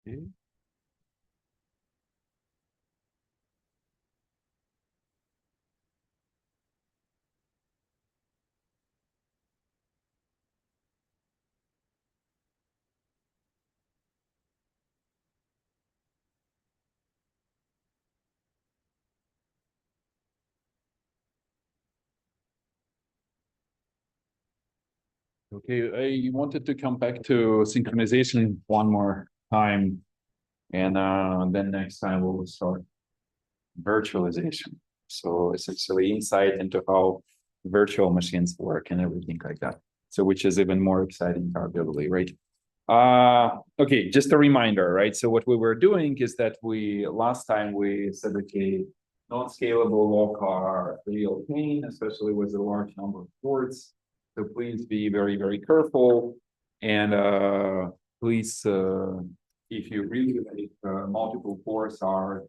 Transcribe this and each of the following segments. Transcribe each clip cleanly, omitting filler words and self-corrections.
Okay. Okay, I wanted to come back to synchronization one more time, and then next time we will start virtualization. So essentially insight into how virtual machines work and everything like that. So which is even more exciting, arguably, right? Okay, just a reminder, right? So what we were doing is that last time we said, okay, non-scalable log are real pain, especially with a large number of ports. So please be very, very careful. And please, if you really like multiple ports are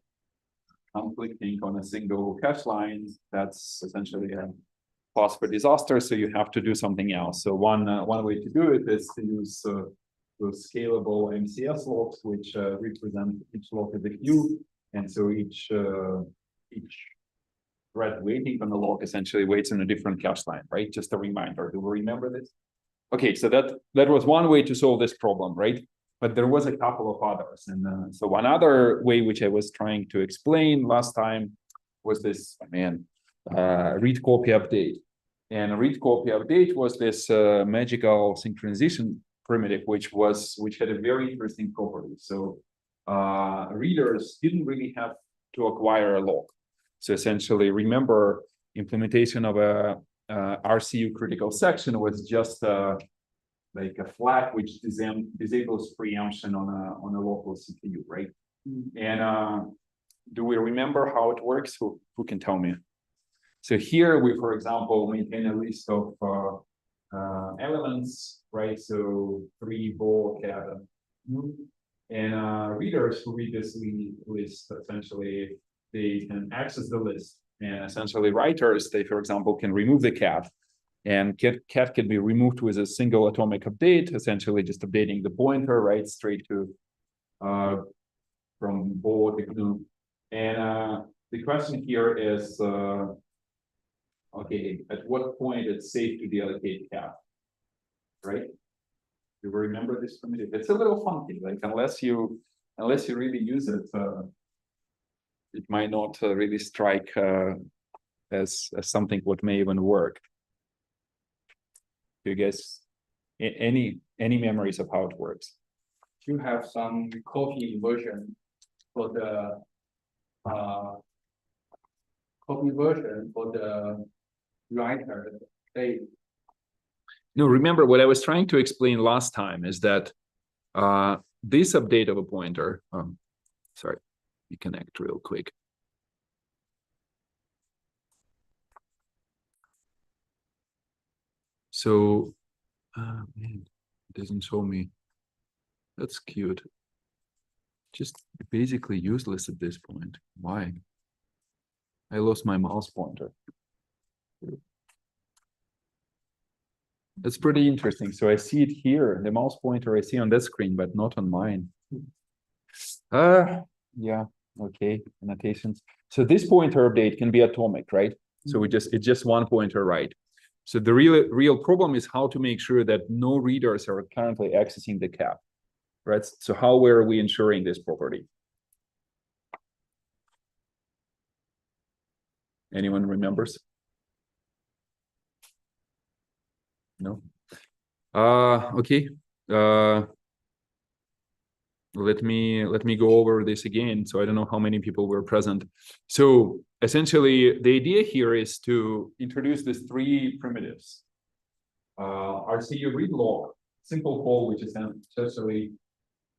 conflicting on a single cache line, that's essentially a cause for disaster. So you have to do something else. So one way to do it is to use those scalable MCS logs, which represent each log as a queue, and so each thread waiting on the log essentially waits on a different cache line, right? Just a reminder. Do we remember this? Okay, so that was one way to solve this problem, right? But there was a couple of others, and so one other way which I was trying to explain last time was this read copy update. And read copy update was this magical synchronization primitive, which had a very interesting property. So readers didn't really have to acquire a log. So essentially, remember, implementation of a RCU critical section was just like a flag which disables preemption on a local CPU, right? And do we remember how it works? Who can tell me? So here we, for example, maintain a list of elements, right? So 3 ball cat, and readers who read this list essentially they can access the list, and essentially writers they, for example, can remove the cat, and cat can be removed with a single atomic update, essentially just updating the pointer right straight to from ball to GNU. And the question here is. Okay, at what point it's safe to deallocate cat, right? Do you remember this primitive? It's a little funky, like unless you really use it, it might not really strike as something what may even work. Do you guys any memories of how it works? You have some copy version for the writer. No, remember what I was trying to explain last time is that this update of a pointer, sorry, we connect real quick. So, man, it doesn't show me. That's cute. Just basically useless at this point. Why? I lost my mouse pointer. That's pretty interesting. So I see it here, the mouse pointer I see on that screen, but not on mine. Yeah, okay, annotations. So this pointer update can be atomic, right? So it's just one pointer, right? So the real problem is how to make sure that no readers are currently accessing the cap, right? So how were we ensuring this property? Anyone remembers? No. Okay. Let me go over this again. So I don't know how many people were present. So essentially, the idea here is to introduce these 3 primitives. RCU read log, simple call, which essentially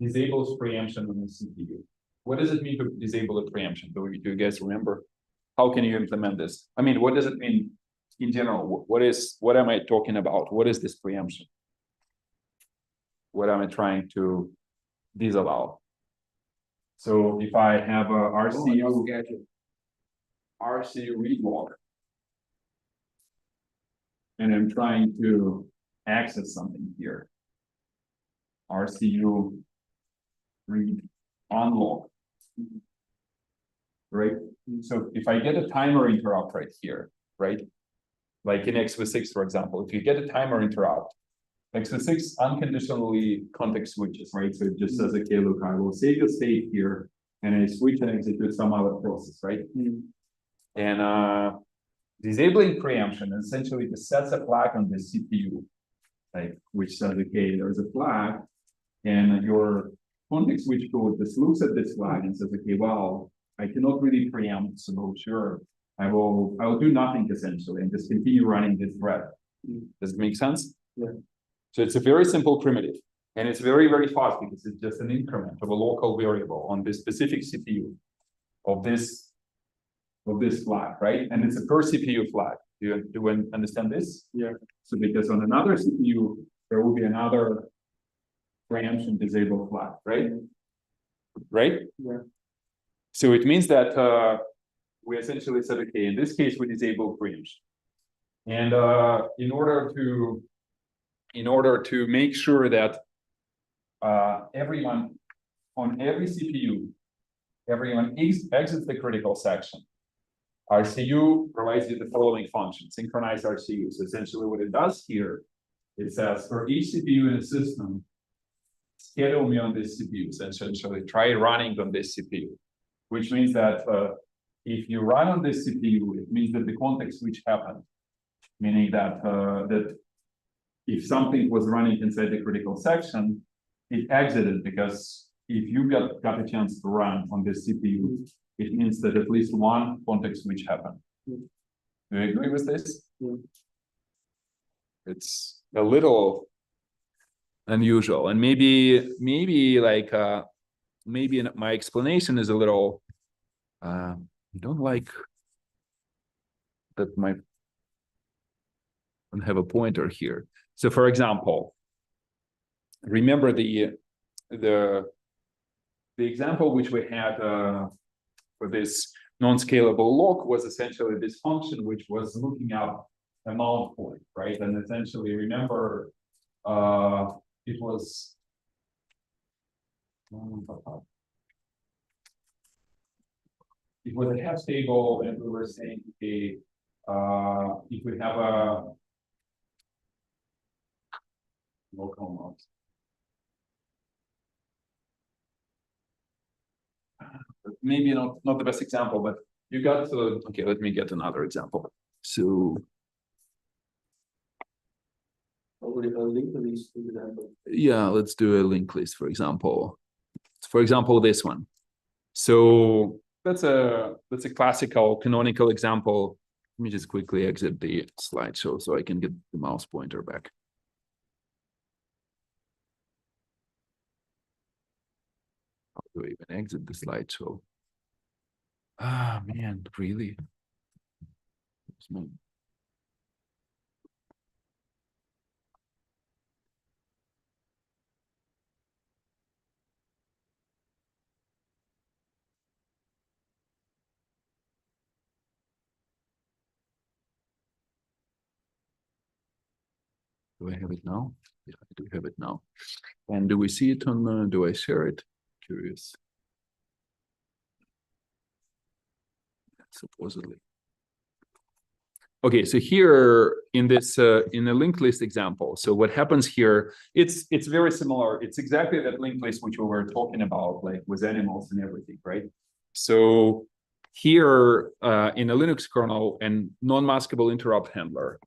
disables preemption on the CPU. What does it mean to disable a preemption? Do you guys remember? How can you implement this? I mean, what does it mean in general? What am I talking about? What is this preemption? What am I trying to disallow? So if I have a RCU read log, and I'm trying to access something here, RCU read unlock. Right? So if I get a timer interrupt right here, right? Like in x86, for example, if you get a timer interrupt, x86 unconditionally context switches, right? So it just says, okay, look, I will save the state here and I switch and execute some other process, right? And disabling preemption essentially just sets a flag on the CPU, like which says, okay, there's a flag, and your context switch code just looks at this flag and says, okay, well, I cannot really preempt, so sure, I will do nothing essentially and just continue running this thread. Does it make sense? Yeah. So it's a very simple primitive, and it's very, very fast because it's just an increment of a local variable on this specific CPU of this flag, right? And it's a per CPU flag. Do you understand this? Yeah. So because on another CPU, there will be another preemption disabled flag, right? Right? Yeah. So it means that we essentially said, okay, in this case, we disable preemption. And in order to make sure that everyone on every CPU, everyone exits the critical section, RCU provides you the following function, synchronize RCU. So essentially what it does here, it says for each CPU in the system, schedule me on this CPU. So essentially try running on this CPU, which means that if you run on this CPU, it means that the context switch happened, meaning that that if something was running inside the critical section, it exited, because if you got a chance to run on this CPU, it means that at least one context switch happened. Do you agree with this? Yeah. It's a little unusual, and maybe like maybe my explanation is a little I don't like that I don't have a pointer here. So for example, remember the example which we had for this non-scalable lock was essentially this function which was looking up a mount point, right? And essentially remember it was a hash table, and we were saying, okay, if we have a local mount. Maybe not the best example, but you got to, okay, let me get another example. So yeah, let's do a linked list, for example. For example, this one. So that's a classical canonical example. Let me just quickly exit the slideshow so I can get the mouse pointer back. How do I even exit the slideshow? Ah, man, really? Do I have it now? Yeah, I do have it now. And do we see it on, do I share it? Curious. Supposedly. Okay, so here in this in the linked list example, so what happens here, it's very similar. It's exactly that linked list which we were talking about, like with animals and everything, right? So here in a Linux kernel, and non-maskable interrupt handler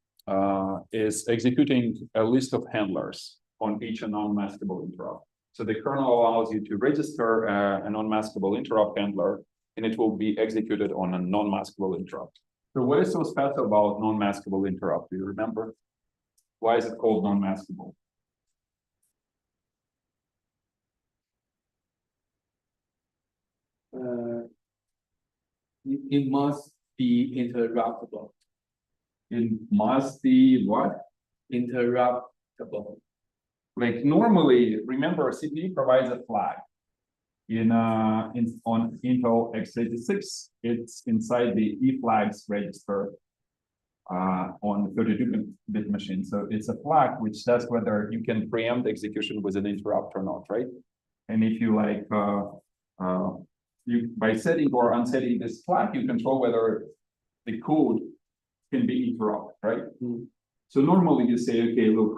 is executing a list of handlers on each non-maskable interrupt. So the kernel allows you to register a non-maskable interrupt handler, and it will be executed on a non-maskable interrupt. So what is so special about non-maskable interrupt? Do you remember? Why is it called non-maskable? It must be interruptible. It must be what? Interruptible. Like normally, remember, CPU provides a flag. On Intel x86, it's inside the eFlags register on the 32-bit machine. So it's a flag which says whether you can preempt execution with an interrupt or not, right? And if you like, you by setting or unsetting this flag, you control whether the code can be interrupted, right? So normally you say, okay, look,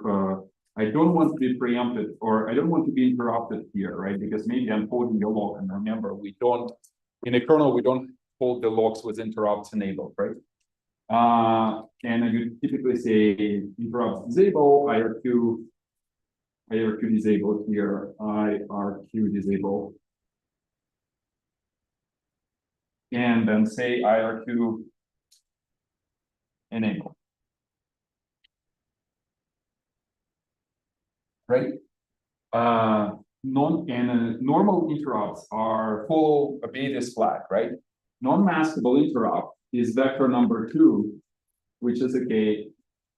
I don't want to be preempted, or I don't want to be interrupted here, right? Because maybe I'm holding a lock, and remember, we don't, in a kernel, we don't hold the locks with interrupts enabled, right? And you typically say interrupts disable, IRQ disabled here, IRQ disabled. And then say IRQ enable. Right? Normal interrupts are full obey this flag, right? Non-maskable interrupt is vector number 2, which is okay.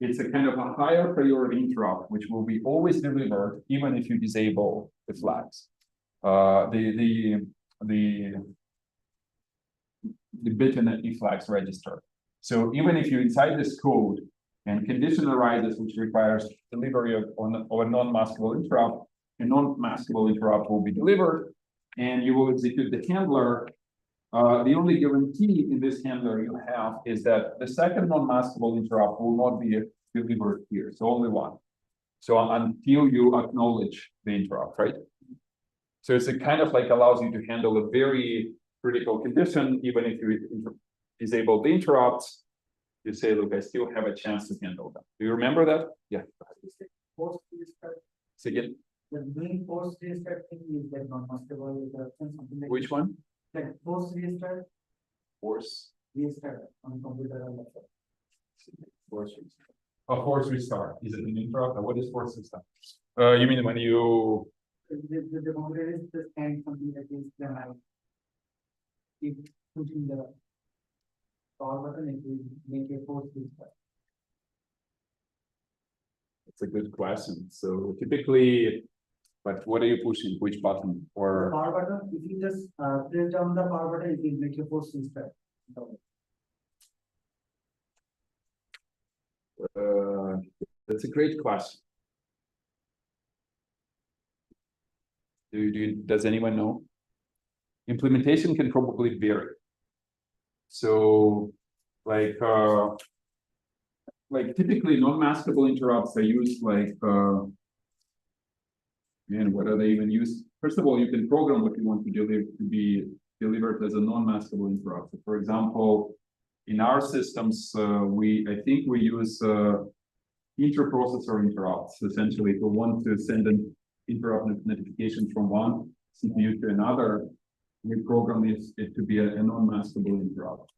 It's a kind of a higher priority interrupt, which will be always delivered even if you disable the flags. The bit in the flags register. So even if you inside this code and condition arises which requires delivery of a non-maskable interrupt, a non-maskable interrupt will be delivered, and you will execute the handler. The only guarantee in this handler you have is that the second non-maskable interrupt will not be delivered here. So only one. So until you acknowledge the interrupt, right? So it's a kind of like allows you to handle a very critical condition, even if you disable the interrupts. You say, look, I still have a chance to handle them. Do you remember that? Yeah. Post restart. Say again. The main post restart thing is that non-maskable something like Which one? like post restart, Force. restart on computer or laptop. Force restart. Oh, force restart. Is it an interrupt? Or what is force restart? You mean when you The computer is just and something like this, then I keep pushing the power button, it will make a post restart. It's a good question. So typically, but what are you pushing? Which button? The Or power button, if you just press down the power button, it will make a post restart. that's a great question. Does anyone know? Implementation can probably vary. So, like typically non-maskable interrupts are used like, man, what are they even used? First of all, you can program what you want to deliver to be delivered as a non-maskable interrupt. So for example, in our systems, I think we use inter-processor interrupts. Essentially, if we want to send an interrupt notification from one CPU to another, we program it to be a non-maskable interrupt.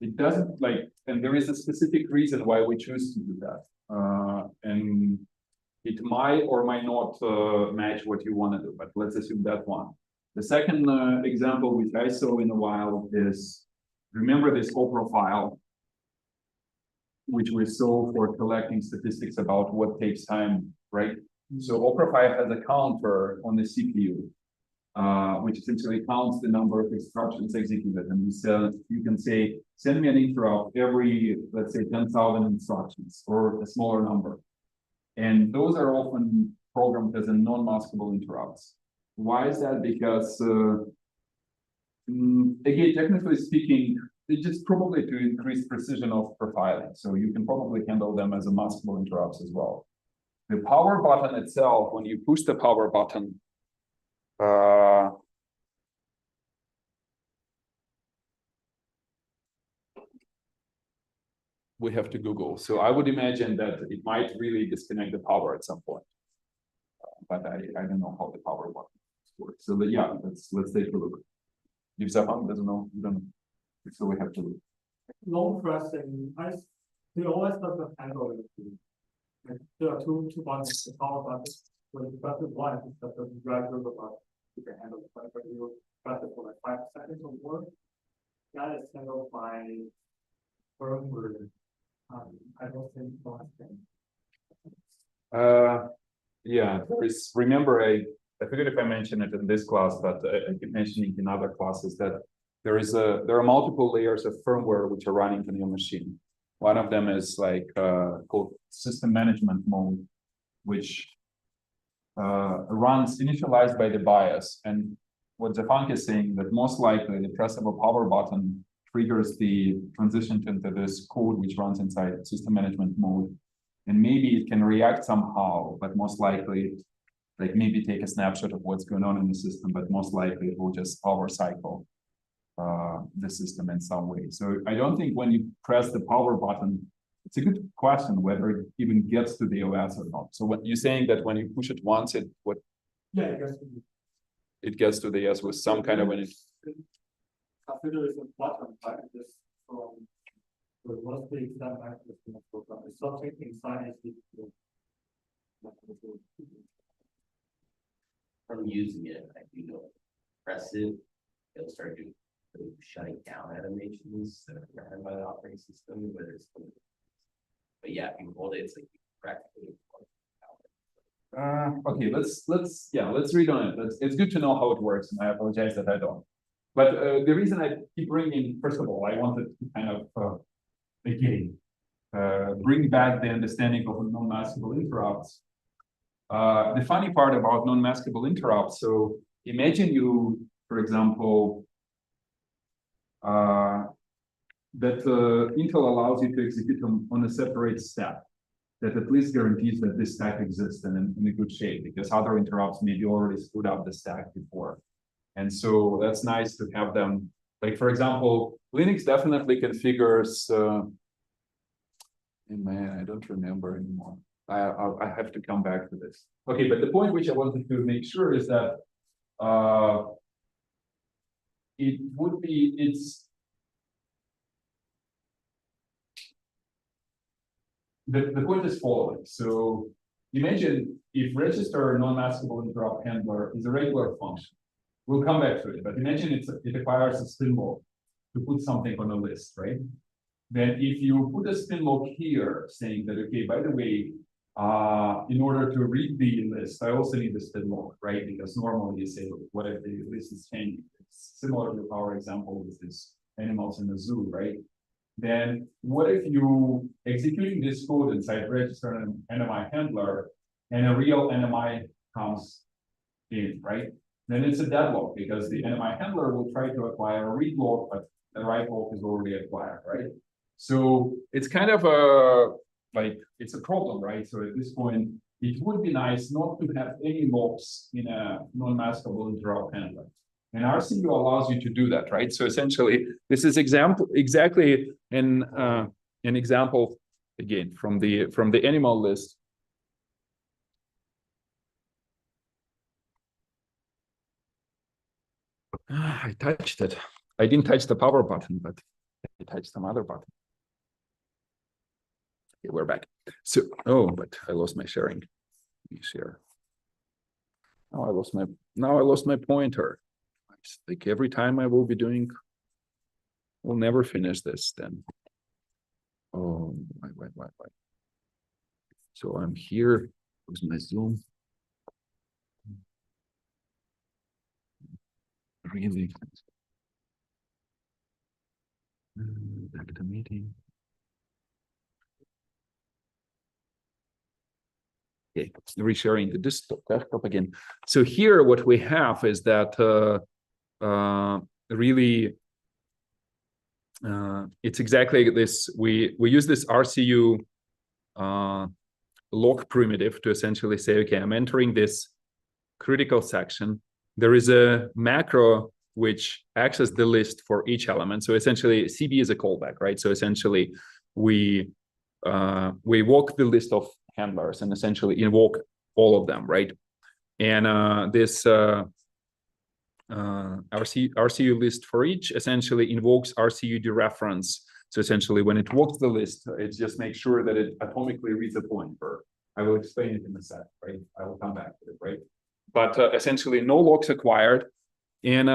It doesn't like, and there is a specific reason why we choose to do that. And it might or might not match what you want to do, but let's assume that one. The second example, which I saw in a while, is remember this O profile, which we saw for collecting statistics about what takes time, right? So O profile has a counter on the CPU, which essentially counts the number of instructions executed. And you can say, send me an interrupt every, let's say, 10,000 instructions or a smaller number. And those are often programmed as a non-maskable interrupts. Why is that? Because, again, technically speaking, it's just probably to increase precision of profiling. So you can probably handle them as a maskable interrupts as well. The power button itself, when you push the power button, we have to Google. So I would imagine that it might really disconnect the power at some point. But I don't know how the power button works. So yeah, let's take a look. If Zafan doesn't know, you don't know. So we have to look. Long pressing, we always have to handle it. Like, there are two buttons, the power button. When you press it once, it's just a regular button. You can handle it, but when you press it for like 5 seconds or more, that is handled by firmware. I don't think one thing. Yeah, remember, I forget if I mentioned it in this class, but I keep mentioning in other classes that there are multiple layers of firmware which are running on your machine. One of them is like called system management mode, which runs initialized by the BIOS. And what Zafang is saying that most likely the press of a power button triggers the transition into this code which runs inside system management mode. And maybe it can react somehow, but most likely, like maybe take a snapshot of what's going on in the system, but most likely it will just overcycle the system in some way. So I don't think when you press the power button, it's a good question whether it even gets to the OS or not. So what you're saying that when you push it once, it what? Yeah, I guess. It gets to the OS with some kind of an. Consider it a button, right? Just from the what's the extent access in the program? It's something inside is From using it, I do know, press it, it'll start doing shutting down animations that are run by the operating system, whether it's. But yeah, if you hold it, it's like practically. Okay, let's read on it. It's good to know how it works, and I apologize that I don't. But the reason I keep bringing, first of all, I wanted to kind of again bring back the understanding of non-maskable interrupts. The funny part about non-maskable interrupts. So imagine you, for example, that Intel allows you to execute on a separate stack that at least guarantees that this stack exists and in a good shape, because other interrupts maybe already screwed up the stack before. And so that's nice to have them. Like, for example, Linux definitely configures, man, I don't remember anymore. I have to come back to this. Okay, but the point which I wanted to make sure is that it would be, the point is following. So imagine if register non-maskable interrupt handler is a regular function. We'll come back to it, but imagine it acquires a symbol to put something on a list, right? Then if you put a spin lock here saying that, okay, by the way, in order to read the list, I also need a spin lock, right? Because normally you say, what if the list is changing? It's similar to our example with these animals in the zoo, right? Then what if you executing this code inside register and NMI handler and a real NMI comes in, right? Then it's a deadlock because the NMI handler will try to acquire a read lock, but the write lock is already acquired, right? So it's kind of it's a problem, right? So at this point, it would be nice not to have any locks in a non-maskable interrupt handler. And RCU allows you to do that, right? So essentially, this is exactly an example again from the animal list. I touched it. I didn't touch the power button, but I touched some other button. Okay, we're back. So, but I lost my sharing. Let me share. Now I lost my pointer. It's like every time I will be doing, we'll never finish this then. Oh, why? So I'm here with my Zoom. Really? Back to meeting. Okay, resharing the desktop again. So here, what we have is that really, it's exactly this. We use this RCU lock primitive to essentially say, okay, I'm entering this critical section. There is a macro which accesses the list for each element. So essentially, CB is a callback, right? So essentially, we walk the list of handlers and essentially invoke all of them, right? And this RCU list for each essentially invokes RCU dereference. So essentially, when it walks the list, it just makes sure that it atomically reads a pointer. I will explain it in a sec, right? I will come back to it, right? But essentially, no locks acquired, and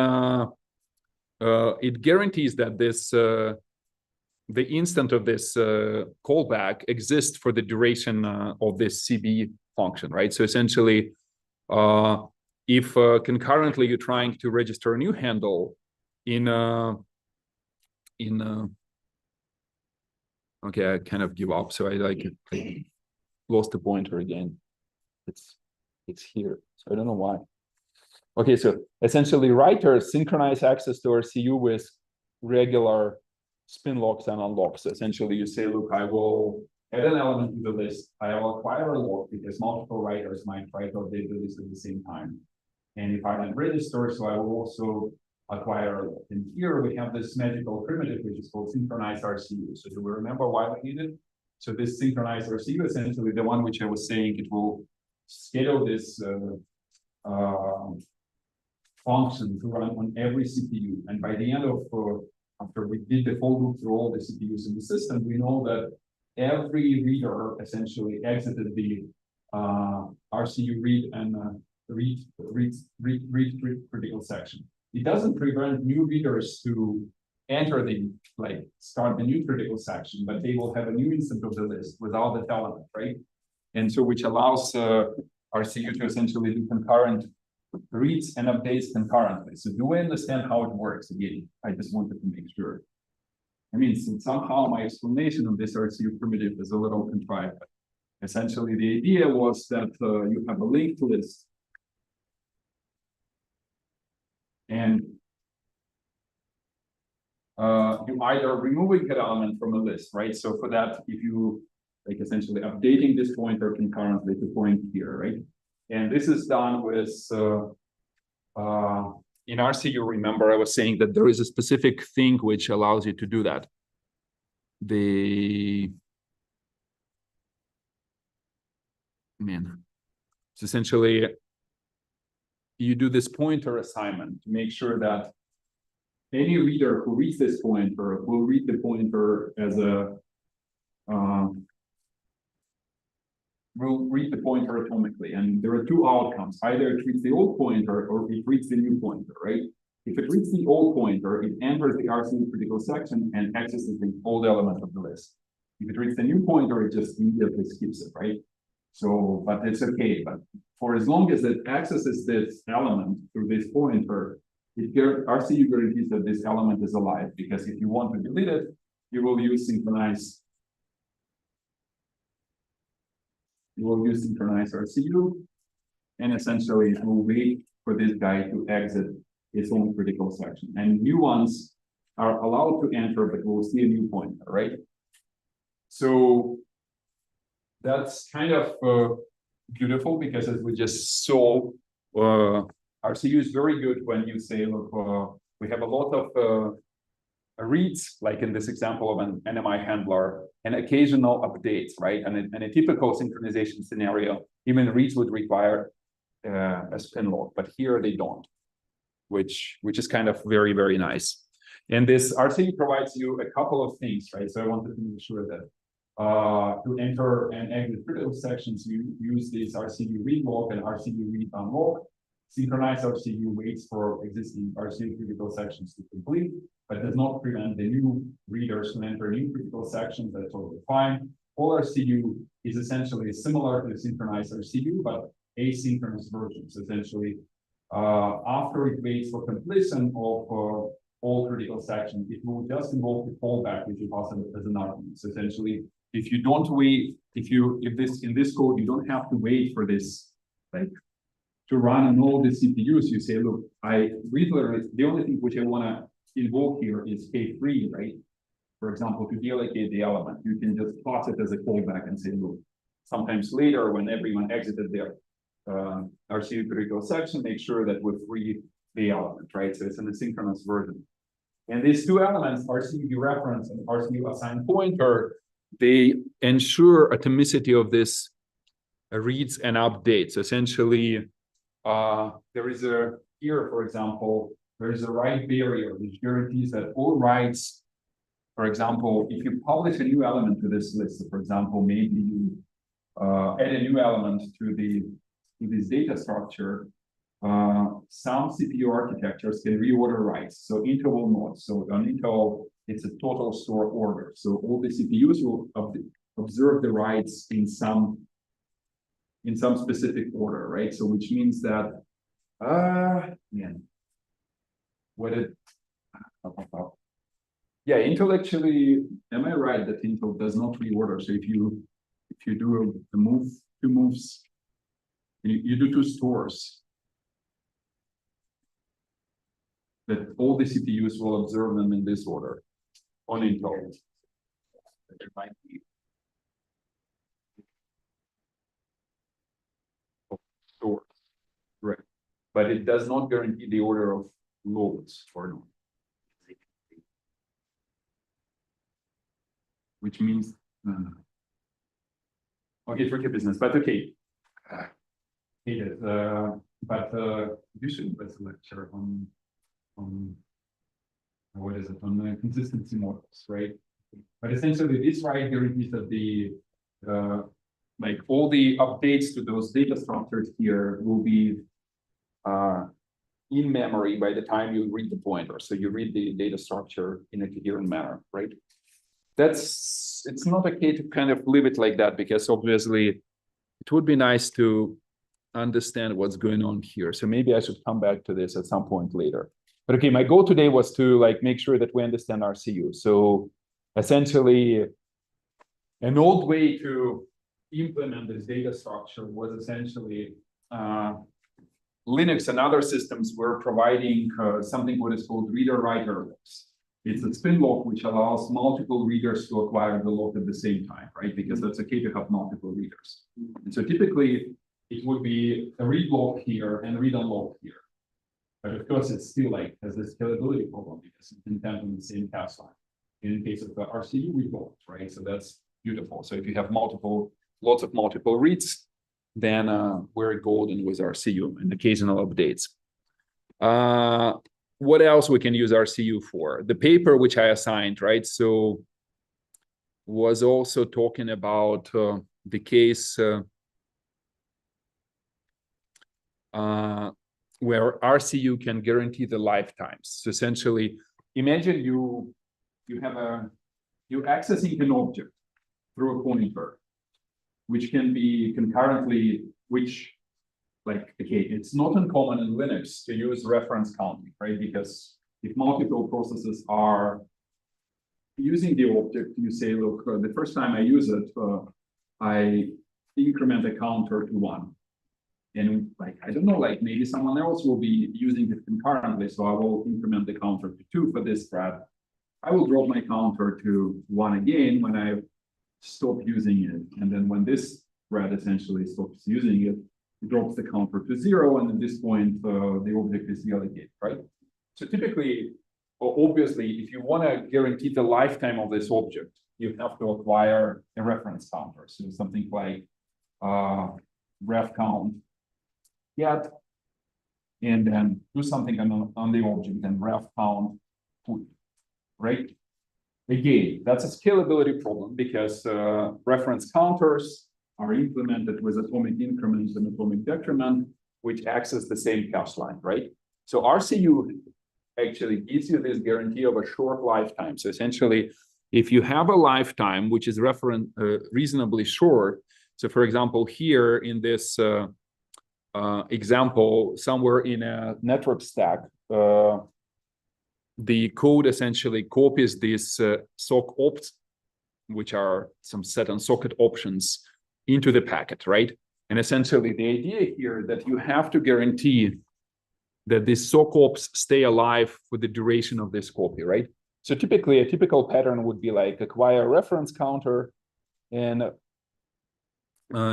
it guarantees that this the instant of this callback exists for the duration of this CB function, right? So essentially, if concurrently you're trying to register a new handle okay, I kind of give up. So I lost the pointer again. It's it's here. So I don't know why. Okay, so essentially writers synchronize access to RCU with regular spin locks and unlocks. So essentially you say, look, I will add an element to the list. I will acquire a lock because multiple writers might try to update the list at the same time. And if I then register, so I will also acquire a lock. And here we have this magical primitive, which is called synchronized RCU. So do we remember why we need it? So this synchronized RCU, essentially the one which I was saying, it will schedule this function to run on every CPU. And by the end of, after we did the whole loop through all the CPUs in the system, we know that every reader essentially exited the RCU read and read critical section. It doesn't prevent new readers to enter the, like, start the new critical section, but they will have a new instance of the list without that element, right? And so which allows RCU to essentially do concurrent reads and updates concurrently. So do we understand how it works? Again, I just wanted to make sure. I mean, somehow my explanation of this RCU primitive is a little contrived. Essentially, the idea was that you have a linked list. And you either removing an element from a list, right? So for that, if you like essentially updating this pointer concurrently to point here, right? And this is done with in RCU, remember I was saying that there is a specific thing which allows you to do that. It's essentially you do this pointer assignment to make sure that any reader who reads this pointer will read the pointer as a will read the pointer atomically. And there are two outcomes. Either it reads the old pointer or it reads the new pointer, right? If it reads the old pointer, it enters the RCU critical section and accesses the old element of the list. If it reads the new pointer, it just immediately skips it, right? So, but it's okay. But for as long as it accesses this element through this pointer, RCU guarantees that this element is alive, because if you want to delete it, you will use synchronize. You will use synchronized RCU, and essentially it will wait for this guy to exit its own critical section. And new ones are allowed to enter, but we'll see a new pointer, right? So that's kind of beautiful, because as we just saw, RCU is very good when you say, look, we have a lot of reads, like in this example of an NMI handler, and occasional updates, right? And in a typical synchronization scenario, even reads would require a spin lock, but here they don't, which is kind of very, very nice. And this RCU provides you a couple of things, right? So I wanted to make sure that to enter and exit critical sections, you use this RCU read lock and RCU read unlock. Synchronized RCU waits for existing RCU critical sections to complete, but does not prevent the new readers to enter new critical sections. That's totally fine. All RCU is essentially similar to the synchronized RCU, but asynchronous versions. Essentially, after it waits for completion of all critical sections, it will just involve the fallback, which you pass as an argument. So essentially, if you don't wait, in this code, you don't have to wait for this, like, to run on all the CPUs. You say, look, the only thing which I want to invoke here is K3, right? For example, to deallocate the element, you can just pass it as a callback and say, look, sometimes later when everyone exited their RCU critical section, make sure that we free the element, right? So it's an asynchronous version. And these two elements, RCU reference and RCU assign pointer, they ensure atomicity of this reads and updates. Essentially, there is here, for example, there is a write barrier which guarantees that all writes, for example, if you publish a new element to this list, so for example, maybe you add a new element to this data structure, some CPU architectures can reorder writes. So Intel will not. So on Intel, it's a total store order. So all the CPUs will observe the writes in some specific order, right? So which means that, Intel actually, am I right that Intel does not reorder? So if you do the two moves, You do two stores. That all the CPUs will observe them in this order on Intel. There might be Stores. Right. But it does not guarantee the order of loads or not. Which means, okay, tricky business, but okay. It is, but you should invest a lecture on what is it, on the consistency models, right? But essentially, this right guarantees that the like all the updates to those data structures here will be in memory by the time you read the pointer. So you read the data structure in a coherent manner, right? It's not okay to kind of leave it like that, because obviously it would be nice to understand what's going on here. So maybe I should come back to this at some point later. But okay, my goal today was to like make sure that we understand RCU. So essentially, an old way to implement this data structure was essentially Linux and other systems were providing something what is called reader-writer locks. It's a spin lock which allows multiple readers to acquire the lock at the same time, right? Because that's okay to have multiple readers. And so typically it would be a read lock here and read unlock here. But of course, it's still like has a scalability problem because it's intent on the same task line. In the case of the RCU, we don't, right? So that's beautiful. So if you have lots of multiple reads, then we're golden with RCU and occasional updates. What else we can use RCU for? The paper which I assigned, right? So was also talking about the case where RCU can guarantee the lifetimes. So essentially, imagine you're accessing an object through a pointer, which can be concurrently, okay, it's not uncommon in Linux to use reference counting, right? Because if multiple processes are using the object, you say, look, the first time I use it, I increment the counter to 1. And like, I don't know, like maybe someone else will be using it concurrently. So I will increment the counter to 2 for this thread. I will drop my counter to 1 again when I stop using it. And then when this thread essentially stops using it, it drops the counter to 0. And at this point, the object is reallocated, right? So typically, or obviously, if you want to guarantee the lifetime of this object, you have to acquire a reference counter. So something like ref count get, and then do something on the object and ref count put, right? Again, that's a scalability problem because reference counters are implemented with atomic increments and atomic decrement, which access the same cache line, right? So RCU actually gives you this guarantee of a short lifetime. So essentially, if you have a lifetime which is reasonably short, so for example, here in this example, somewhere in a network stack, the code essentially copies these sock opts, which are some set on socket options, into the packet, right? And essentially the idea here that you have to guarantee that these sock ops stay alive for the duration of this copy, right? So typically a typical pattern would be like acquire a reference counter and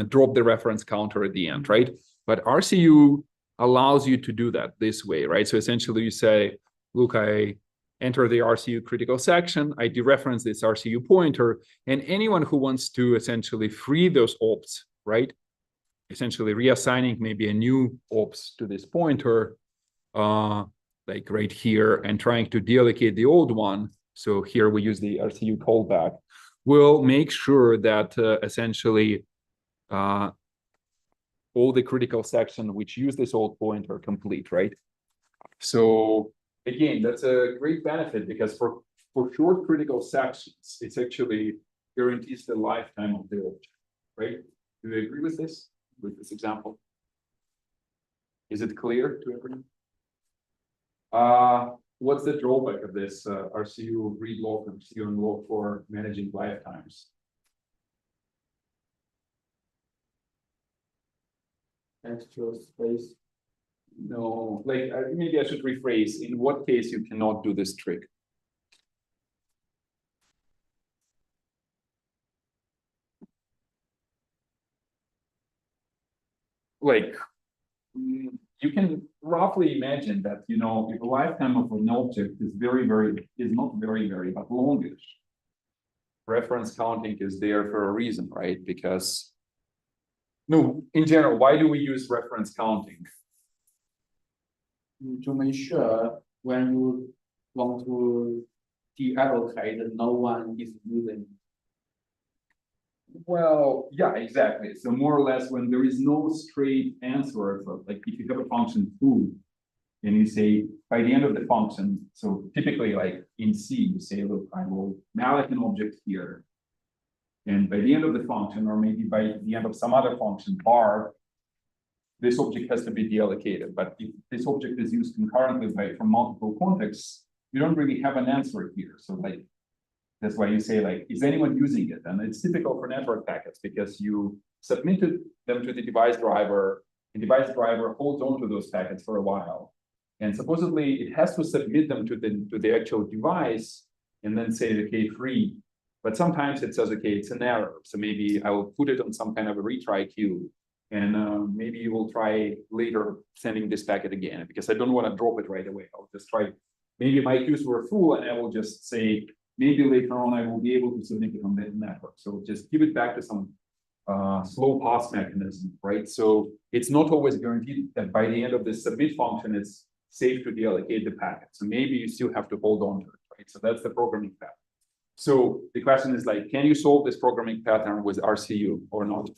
drop the reference counter at the end, right? But RCU allows you to do that this way, right? So essentially you say, look, I enter the RCU critical section, I dereference this RCU pointer, and anyone who wants to essentially free those opts, right? Essentially reassigning maybe a new ops to this pointer, like right here, and trying to deallocate the old one. So here we use the RCU callback. We'll make sure that essentially all the critical section which use this old pointer complete, right? So again, that's a great benefit because for short critical sections, it's actually guarantees the lifetime of the object, right? Do you agree with this example? Is it clear to everyone? What's the drawback of this RCU read lock and RCU unlock for managing lifetimes? extra space. No, like, maybe I should rephrase, in what case you cannot do this trick? Like, you can roughly imagine that, you know, if the lifetime of an object is not very, but longish. Reference counting is there for a reason, right? Because, no, in general, why do we use reference counting? To make sure when you want to deallocate, no one is using. Well, yeah, exactly. So more or less, when there is no straight answer, so like if you have a function foo, and you say by the end of the function, so typically like in C, you say, look, I will malloc an object here. And by the end of the function, or maybe by the end of some other function, bar, this object has to be deallocated. But if this object is used concurrently from multiple contexts, you don't really have an answer here. So like, that's why you say like, is anyone using it? And it's typical for network packets because you submitted them to the device driver, and device driver holds on to those packets for a while. And supposedly it has to submit them to the actual device and then say, okay, free. But sometimes it says, okay, it's an error. So maybe I will put it on some kind of a retry queue. And maybe you will try later sending this packet again, because I don't want to drop it right away. I'll just try, maybe my queues were full and I will just say, maybe later on I will be able to submit it on the network. So just give it back to some slow pass mechanism, right? So it's not always guaranteed that by the end of the submit function, it's safe to deallocate the packet. So maybe you still have to hold on to it, right? So that's the programming pattern. So the question is like, can you solve this programming pattern with RCU or not?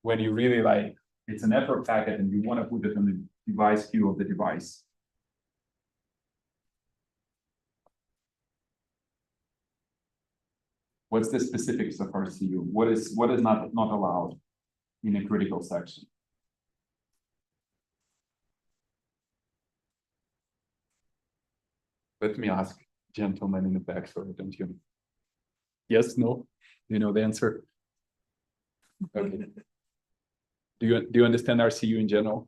When you really like, it's a network packet and you want to put it on the device queue of the device. What's the specifics of RCU? What is not allowed in a critical section? Let me ask gentleman in the back, sorry, don't you? Yes, no? Do you know the answer? Okay. Do you understand RCU in general?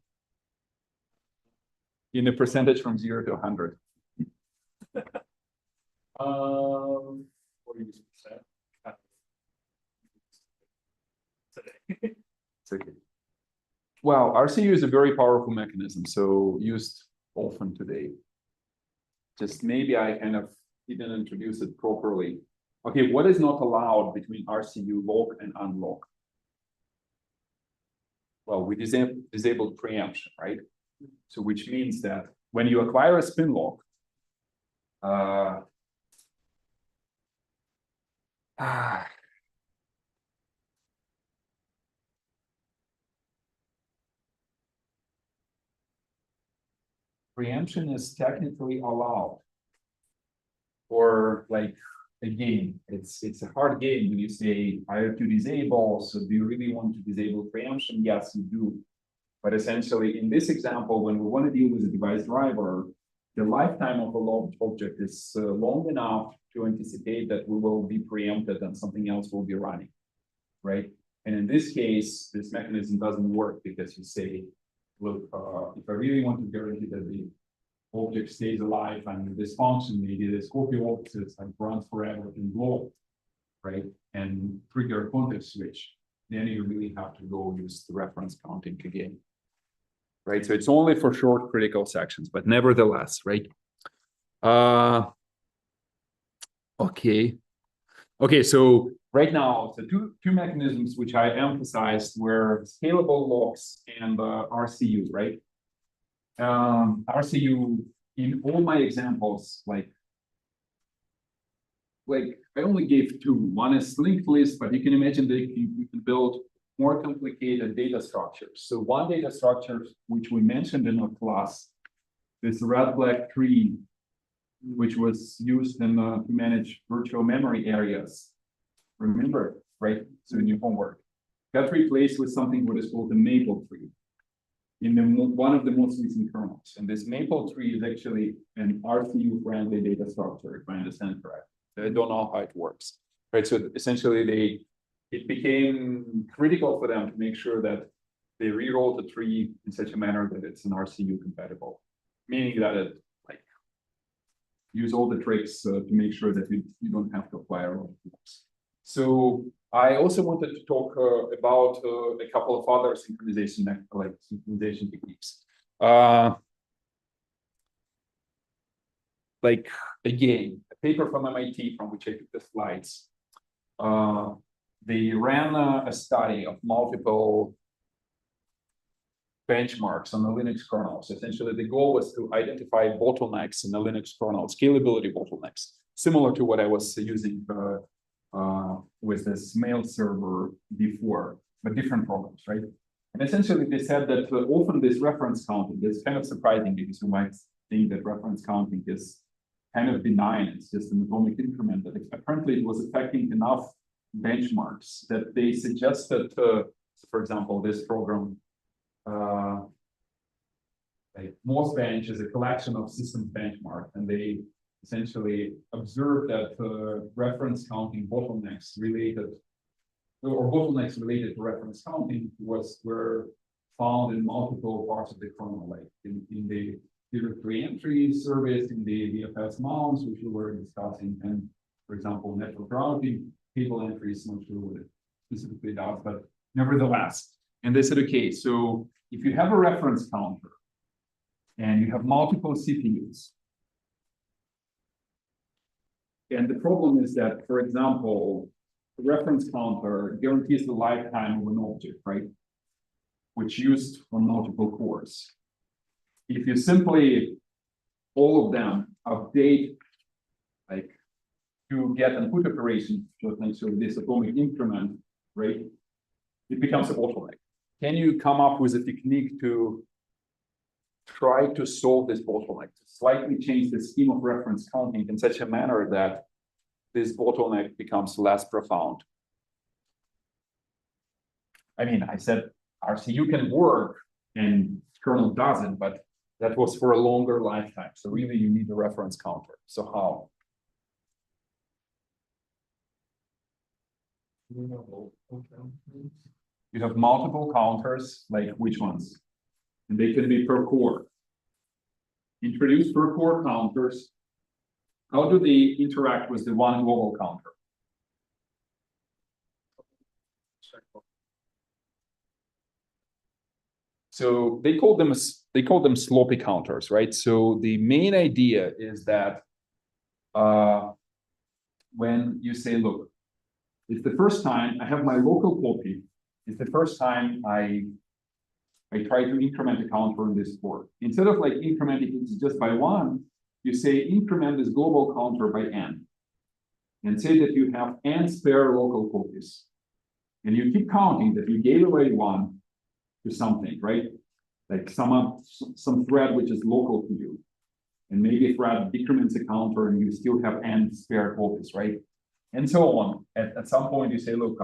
In a percentage from 0 to 100. 40%. It's okay. Well, RCU is a very powerful mechanism, so used often today. Just maybe I kind of didn't introduce it properly. Okay, what is not allowed between RCU lock and unlock? Well, we disabled preemption, right? So which means that when you acquire a spin lock, preemption is technically allowed. Or like, again, it's a hard game when you say, I have to disable, so do you really want to disable preemption? Yes, you do. But essentially, in this example, when we want to deal with a device driver, the lifetime of a locked object is long enough to anticipate that we will be preempted and something else will be running, right? And in this case, this mechanism doesn't work because you say, look, if I really want to guarantee that the object stays alive and this function, maybe this copy opposites like runs forever in block, right? And trigger a context switch, then you really have to go use the reference counting again. Right, so it's only for short critical sections, but nevertheless, right? Okay, so right now, the two mechanisms which I emphasized were scalable locks and RCU, right? RCU in all my examples, like I only gave two. One is linked list, but you can imagine that you can build more complicated data structures. So one data structure, which we mentioned in our class, this red black tree, which was used in, to manage virtual memory areas. Remember, right? So in your homework, got replaced with something what is called the maple tree in one of the most recent kernels. And this maple tree is actually an RCU friendly data structure, if I understand correctly. I don't know how it works, right? So essentially it became critical for them to make sure that they rewrote the tree in such a manner that it's an RCU compatible, meaning that it like use all the tricks to make sure that you don't have to apply a lot of loops. So I also wanted to talk about a couple of other synchronization techniques. Like again, a paper from MIT from which I took the slides. They ran a study of multiple benchmarks on the Linux kernels. Essentially, the goal was to identify bottlenecks in the Linux kernel, scalability bottlenecks, similar to what I was using with this mail server before, but different problems, right? And essentially, they said that often this reference counting is kind of surprising because you might think that reference counting is kind of benign. It's just an atomic increment, but apparently it was affecting enough benchmarks that they suggested, for example, this program, like MOSBench is a collection of systems benchmarks, and they essentially observed that reference counting bottlenecks related to reference counting were found in multiple parts of the kernel, like in the directory entry service, in the VFS mounts, which we were discussing, and for example, network routing, table entries, not sure what it specifically does, but nevertheless. And they said, okay, so if you have a reference counter and you have multiple CPUs, and the problem is that, for example, the reference counter guarantees the lifetime of an object, right? Which used on multiple cores. If you simply, all of them, update, like, to get and put operation, just like so this atomic increment, right? It becomes a bottleneck. Can you come up with a technique to try to solve this bottleneck, to slightly change the scheme of reference counting in such a manner that this bottleneck becomes less profound? I mean, I said RCU can work and kernel doesn't, but that was for a longer lifetime. So really you need a reference counter. So how? You have multiple counters, like which ones? And they can be per core. Introduce per core counters. How do they interact with the one global counter? So they call them sloppy counters, right? So the main idea is that when you say, look, it's the first time I have my local copy, it's the first time I try to increment a counter in this core. Instead of like incrementing it just by one, you say increment this global counter by n. And say that you have n spare local copies. And you keep counting that you gave away one to something, right? Like some thread which is local to you. And maybe a thread decrements a counter and you still have n spare copies, right? And so on. At some point you say, look,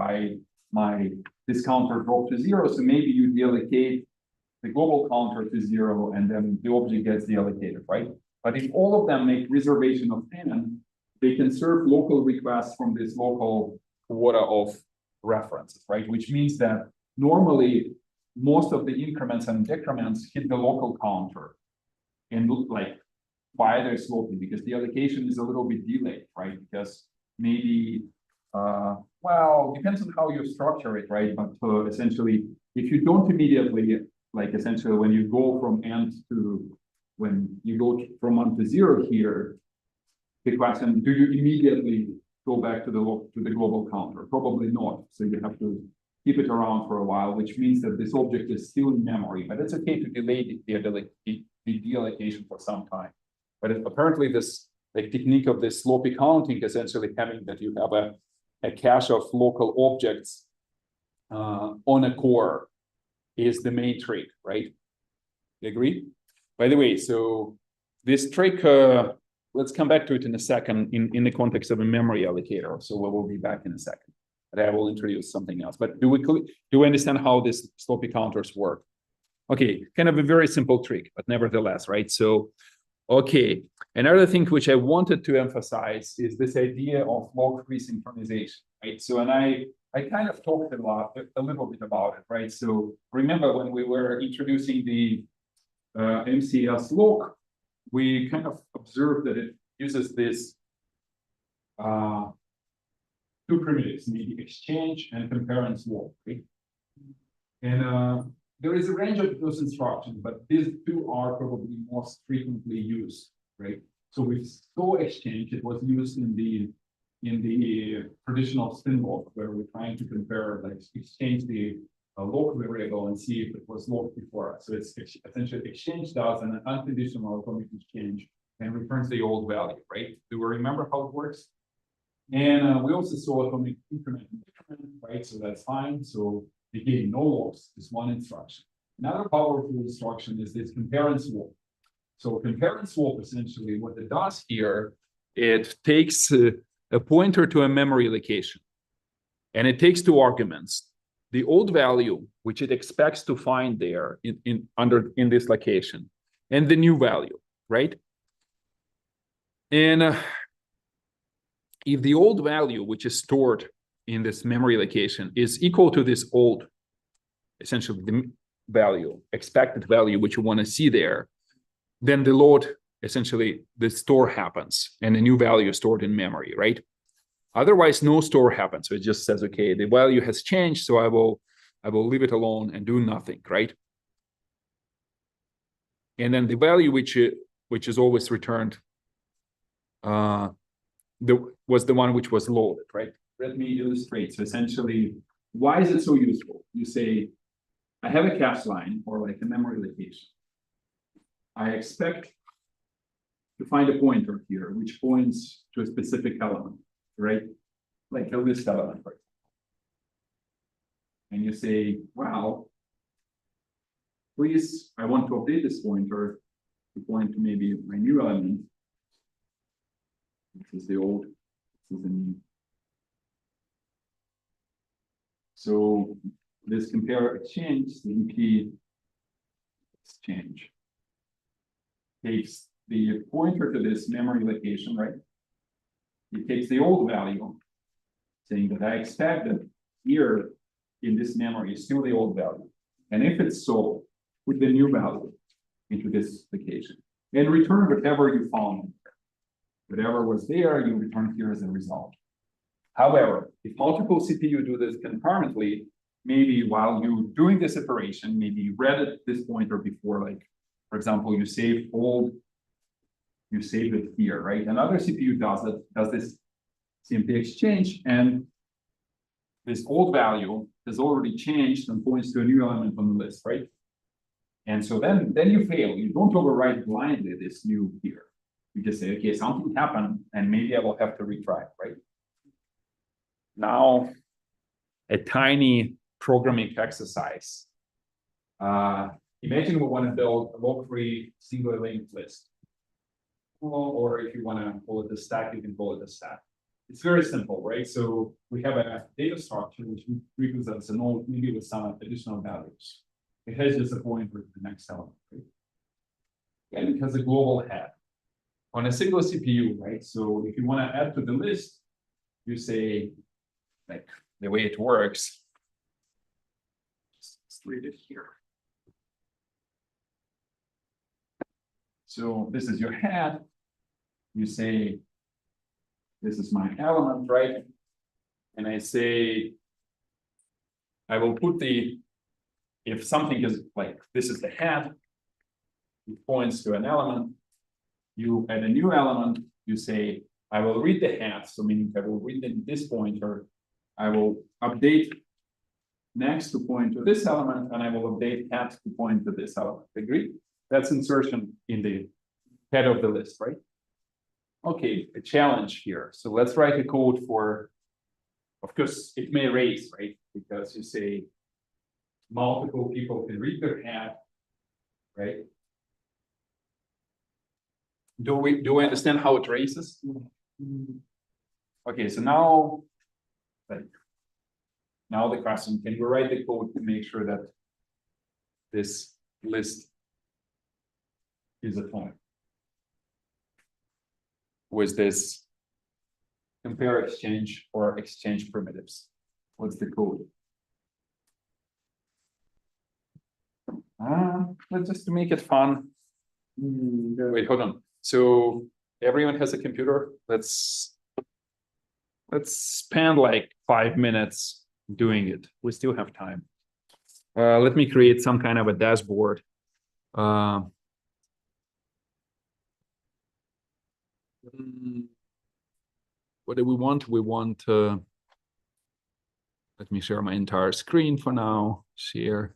this counter dropped to 0, so maybe you deallocate the global counter to 0 and then the object gets deallocated, right? But if all of them make reservation of n, they can serve local requests from this local quota of references, right? Which means that normally most of the increments and decrements hit the local counter and look like why they're sloppy, because the allocation is a little bit delayed, right? Because maybe, well, depends on how you structure it, right? But essentially, if you don't immediately, like essentially when you go from n to, when you go from 1 to 0 here, the question, do you immediately go back to the global counter? Probably not. So you have to keep it around for a while, which means that this object is still in memory, but it's okay to delay the deallocation for some time. But apparently this like technique of this sloppy counting, essentially having that you have a cache of local objects on a core, is the main trick, right? You agree? By the way, so this trick, let's come back to it in a second in the context of a memory allocator. So we will be back in a second. But I will introduce something else. But do we understand how these sloppy counters work? Okay, kind of a very simple trick, but nevertheless, right? So, okay, another thing which I wanted to emphasize is this idea of log-free synchronization, right? So, and I I kind of talked a little bit about it, right? So remember when we were introducing the MCS log, we kind of observed that it uses this two primitives, maybe exchange and compare and swap, right? And there is a range of those instructions, but these two are probably most frequently used, right? So with store exchange, it was used in the traditional spin log, where we're trying to compare, like exchange the local variable and see if it was locked before us. So it's essentially exchange does an unconditional atomic exchange and returns the old value, right? Do we remember how it works? And we also saw atomic increment, right? So that's fine. So again, no locks is one instruction. Another powerful instruction is this compare and swap. So compare and swap, essentially what it does here, it takes a pointer to a memory location, and it takes two arguments: the old value, which it expects to find there in this location, and the new value, right? And if the old value, which is stored in this memory location, is equal to this old, essentially the value, expected value, which you want to see there, then the load, essentially the store happens and the new value is stored in memory, right? Otherwise, no store happens. So it just says, okay, the value has changed, so I will leave it alone and do nothing, right? And then the value which is always returned was the one which was loaded, right? Let me illustrate. So essentially, why is it so useful? You say, I have a cache line or like a memory location. I expect to find a pointer here, which points to a specific element, right? Like a list element, right? And you say, wow, please, I want to update this pointer to point to maybe my new element. This is the old, this is the new. So this compare exchange, CMP exchange, takes the pointer to this memory location, right? It takes the old value, saying that I expect that here in this memory is still the old value. And if it's so, put the new value into this location and return whatever you found. Whatever was there, you return here as a result. However, if multiple CPU do this concurrently, maybe while you're doing this operation, maybe you read it this pointer before, like, for example, you save it here, right? Another CPU does this CMP exchange, and this old value has already changed and points to a new element on the list, right? And so then you fail. You don't overwrite blindly this new here. You just say, okay, something happened, and maybe I will have to retry, right? Now, a tiny programming exercise. Imagine we want to build a log-free single linked list. Or if you want to call it a stack, you can call it a stack. It's very simple, right? So we have a data structure which represents a node, maybe with some additional values. It has just a pointer to the next element, right? And it has a global head on a single CPU, right? So if you want to add to the list, you say, like the way it works, just read it here. So this is your head. You say, this is my element, right? And I say, I will put if something is like, this is the head, it points to an element. You add a new element, you say, I will read the head, so meaning I will read this pointer, I will update next to point to this element, and I will update head to point to this element. Agree? That's insertion in the head of the list, right? Okay, a challenge here. So let's write a code for, of course, it may raise, right? Because you say multiple people can read their head, right? Do we understand how it raises? Okay, so now, now the question, can we write the code to make sure that this list is atomic with this compare exchange or exchange primitives? What's the code? Let's just make it fun. Wait, hold on. So everyone has a computer. Let's spend like 5 minutes doing it. We still have time. Let me create some kind of a dashboard. What do we want? We want, let me share my entire screen for now. Share.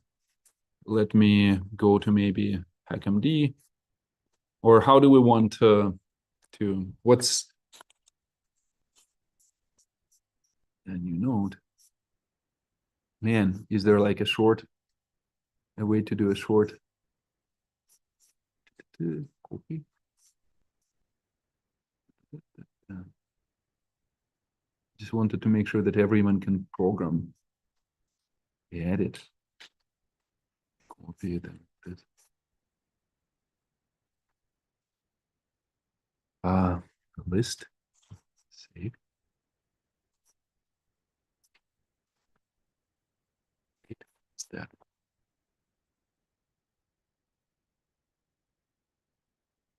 Let me go to maybe HackMD. Or how do we want to what's a new node? Man, is there like a way to do a short? Copy. Just wanted to make sure that everyone can program. Edit. Copy it. List. Save. What's that?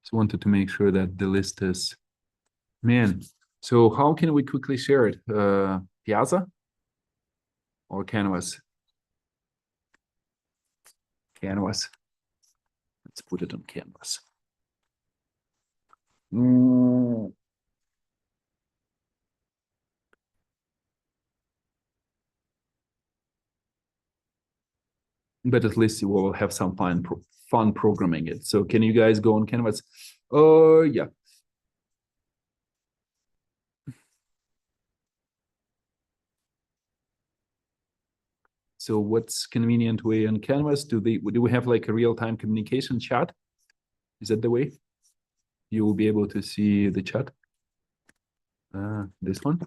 Just wanted to make sure that the list is, man. So how can we quickly share it? Piazza or Canvas? Canvas. Let's put it on Canvas. But at least you will have some fun programming it. So can you guys go on Canvas? Yeah. So what's convenient way on Canvas? Do we have like a real-time communication chat? Is that the way? You will be able to see the chat. This one.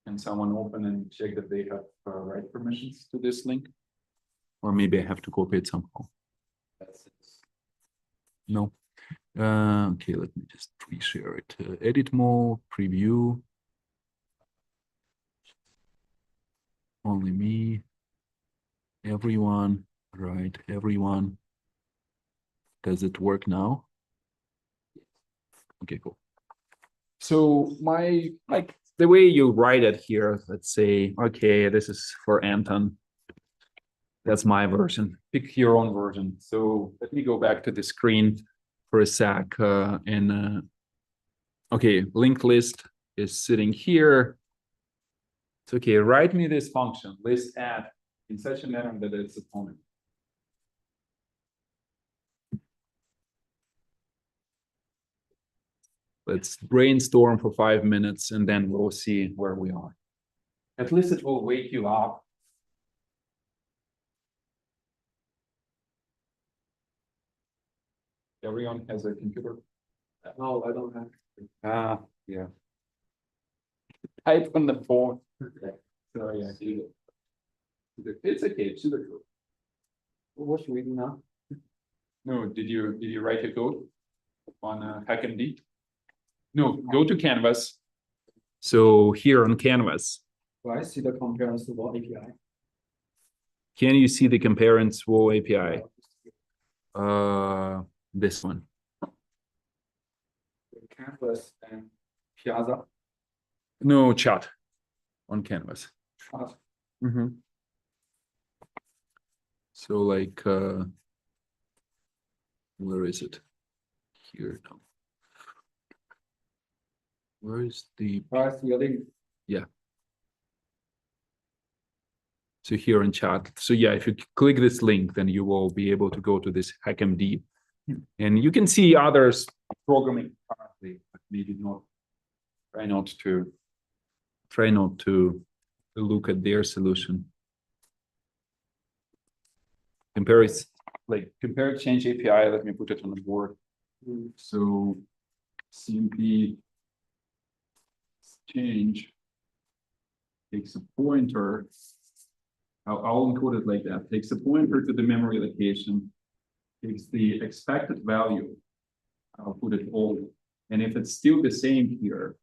Can someone open and check that they have right permissions to this link? Or maybe I have to copy it somehow. No. Okay, let me just reshare it. Edit mode, preview. Only me. Everyone, right? Everyone. Does it work now? Okay, cool. So the way you write it here, let's say, okay, this is for Anton. That's my version. Pick your own version. So let me go back to the screen for a sec. Okay, linked list is sitting here. It's okay, write me this function, list add, in such a manner that it's opponent. Let's brainstorm for 5 minutes and then we'll see where we are. At least it will wake you up. Everyone has a computer? No, I don't have. Yeah. Type on the phone. So yeah, it's okay, it's the code. What should we do now? No, did you write a code on HackMD? No, go to Canvas. So here on Canvas, I see the comparison to what API. can you see the compare and swap API? This one. Canvas and Piazza. No, chat on Canvas. So like, where is it? Here now. Where is the? I see a link. Yeah. So here in chat. So yeah, if you click this link, then you will be able to go to this HackMD, and you can see others programming currently, but maybe not. Try not to look at their solution. Compare change API. Let me put it on the board. So CMP change takes a pointer. I'll encode it like that. Takes a pointer to the memory location. Takes the expected value. I'll put it all And if it's still the same here,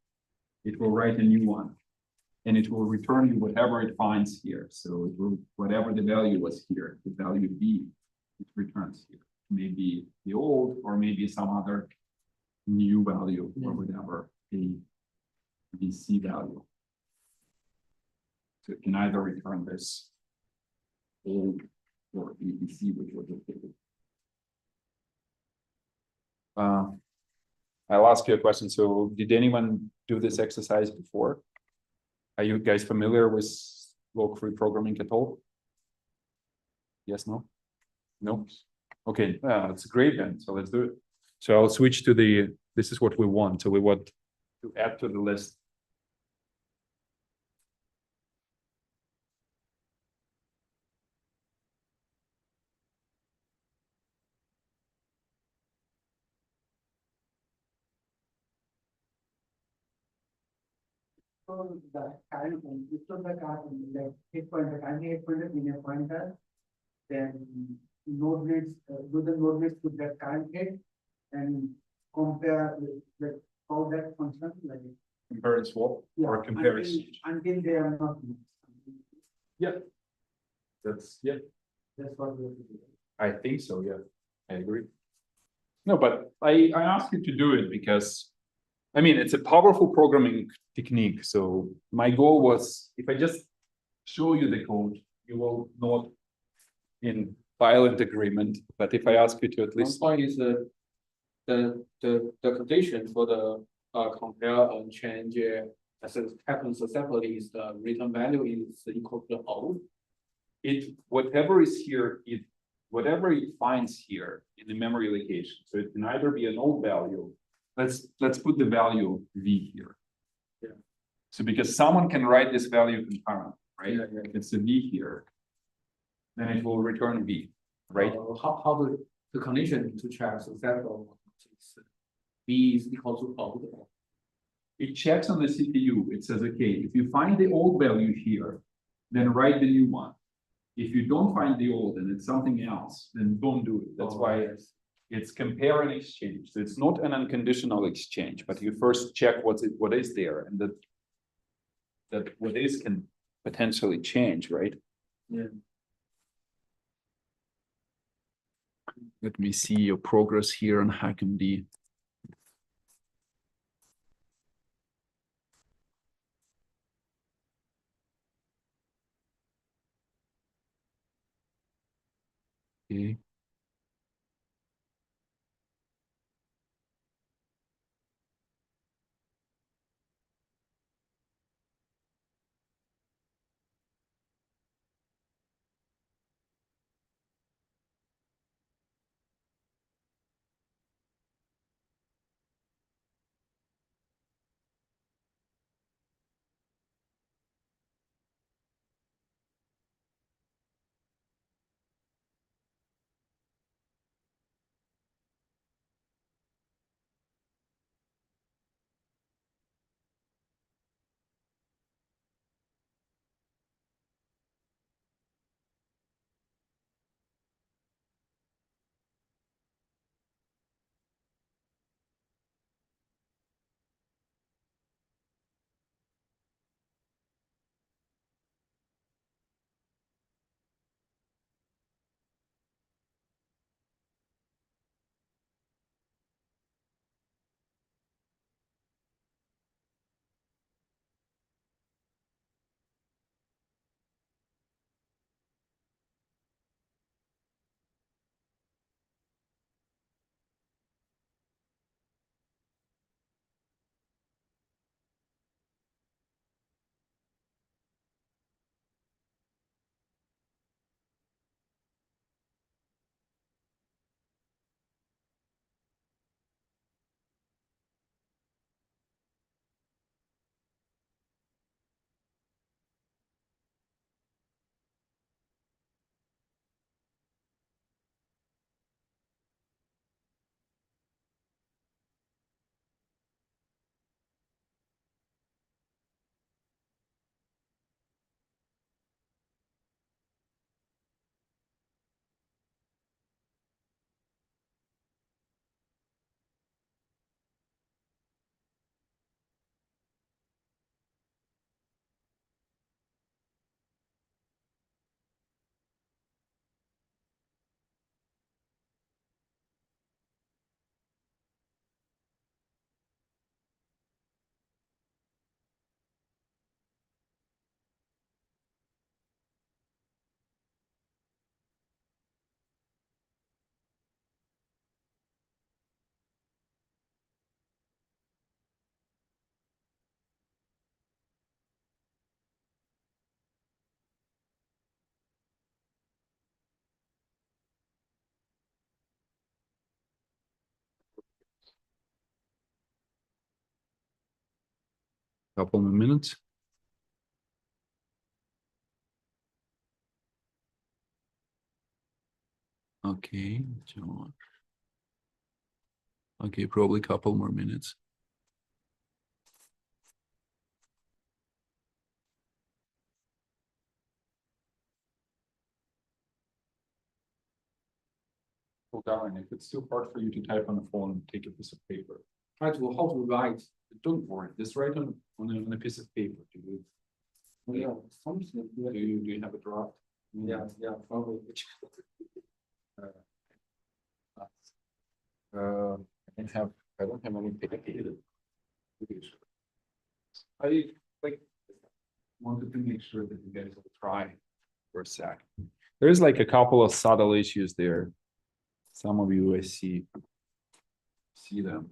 it will write a new one. And it will return you whatever it finds here. So it will, whatever the value was here, the value B, it returns here. Maybe the old or maybe some other new value or whatever, a BC value. So it can either return this old or ABC, which was located. I'll ask you a question. So did anyone do this exercise before? Are you guys familiar with log-free programming at all? Yes, no? No? Okay, that's great then. So let's do it. So I'll switch to this is what we want. So we want to add to the list. So the current one, this was the current, like 8 pointer, currently 8 pointer in a pointer. Then node needs, do the node needs with that current head and compare with how that function like. Compare and swap or compare. Until they are not. Yeah. That's That's what we have to do. I think so, yeah. I agree. No, but I asked you to do it because I mean it's a powerful programming technique. So my goal was if I just show you the code, you will not in violent agreement. But if I ask you to at One least point is the condition for the compare and change as it happens separately is the return value is equal to old. whatever is here, whatever it finds here in the memory location. So it can either be an old value. Let's put the value V here. Yeah. So because someone can write this value concurrent, right? Yeah, yeah. It's a V here. Then it will return V, right? How the condition to check so that B is equal to old. It checks on the CPU. It says, okay, if you find the old value here, then write the new one. If you don't find the old and it's something else, then don't do it. That's why it's compare and exchange. So it's not an unconditional exchange, but you first check what is there, and that what is can potentially change, right? Yeah. Let me see your progress here on HackMD. Okay. Couple more minutes. Okay, John. Okay, probably a couple more minutes. Oh darn, if it's too hard for you to type on the phone, take a piece of paper. Try to how to write. Don't worry, just write on a piece of paper. Yeah, something. Do you have a draft? Yeah, probably. I don't have any paper. I like wanted to make sure that you guys will try for a sec. There's like a couple of subtle issues there. Some of you I see them.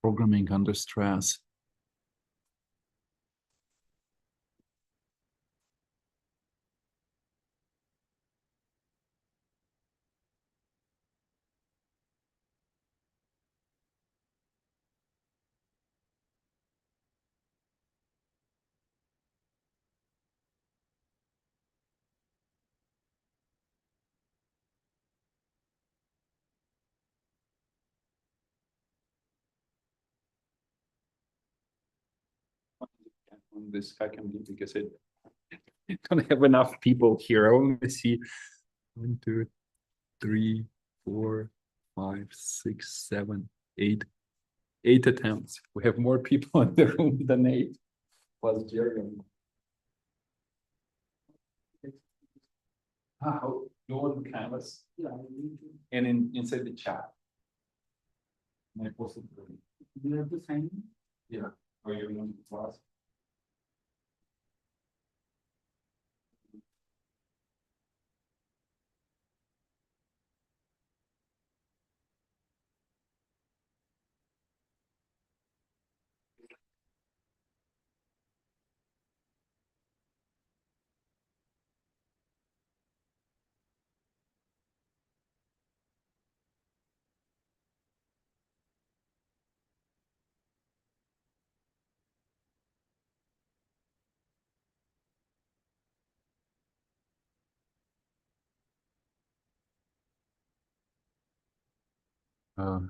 Programming under stress. On this second because I don't have enough people here. I only see 1, 2, 3, 4, 5, 6, 7, 8. 8 attempts. We have more people in the room than 8. Plus Jerry. How you on the canvas? Yeah. And inside the chat. And I posted the link. You have to sign in. Yeah. Are you in the class?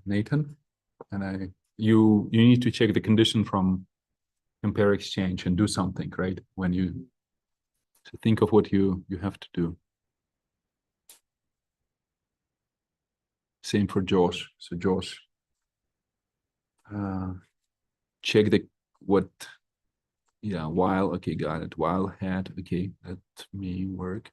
Nathan, and you need to check the condition from compare exchange and do something, right? When you so think of what you have to do. Same for Josh. So Josh, check what, yeah, while, okay, got it. While had, okay, that may work.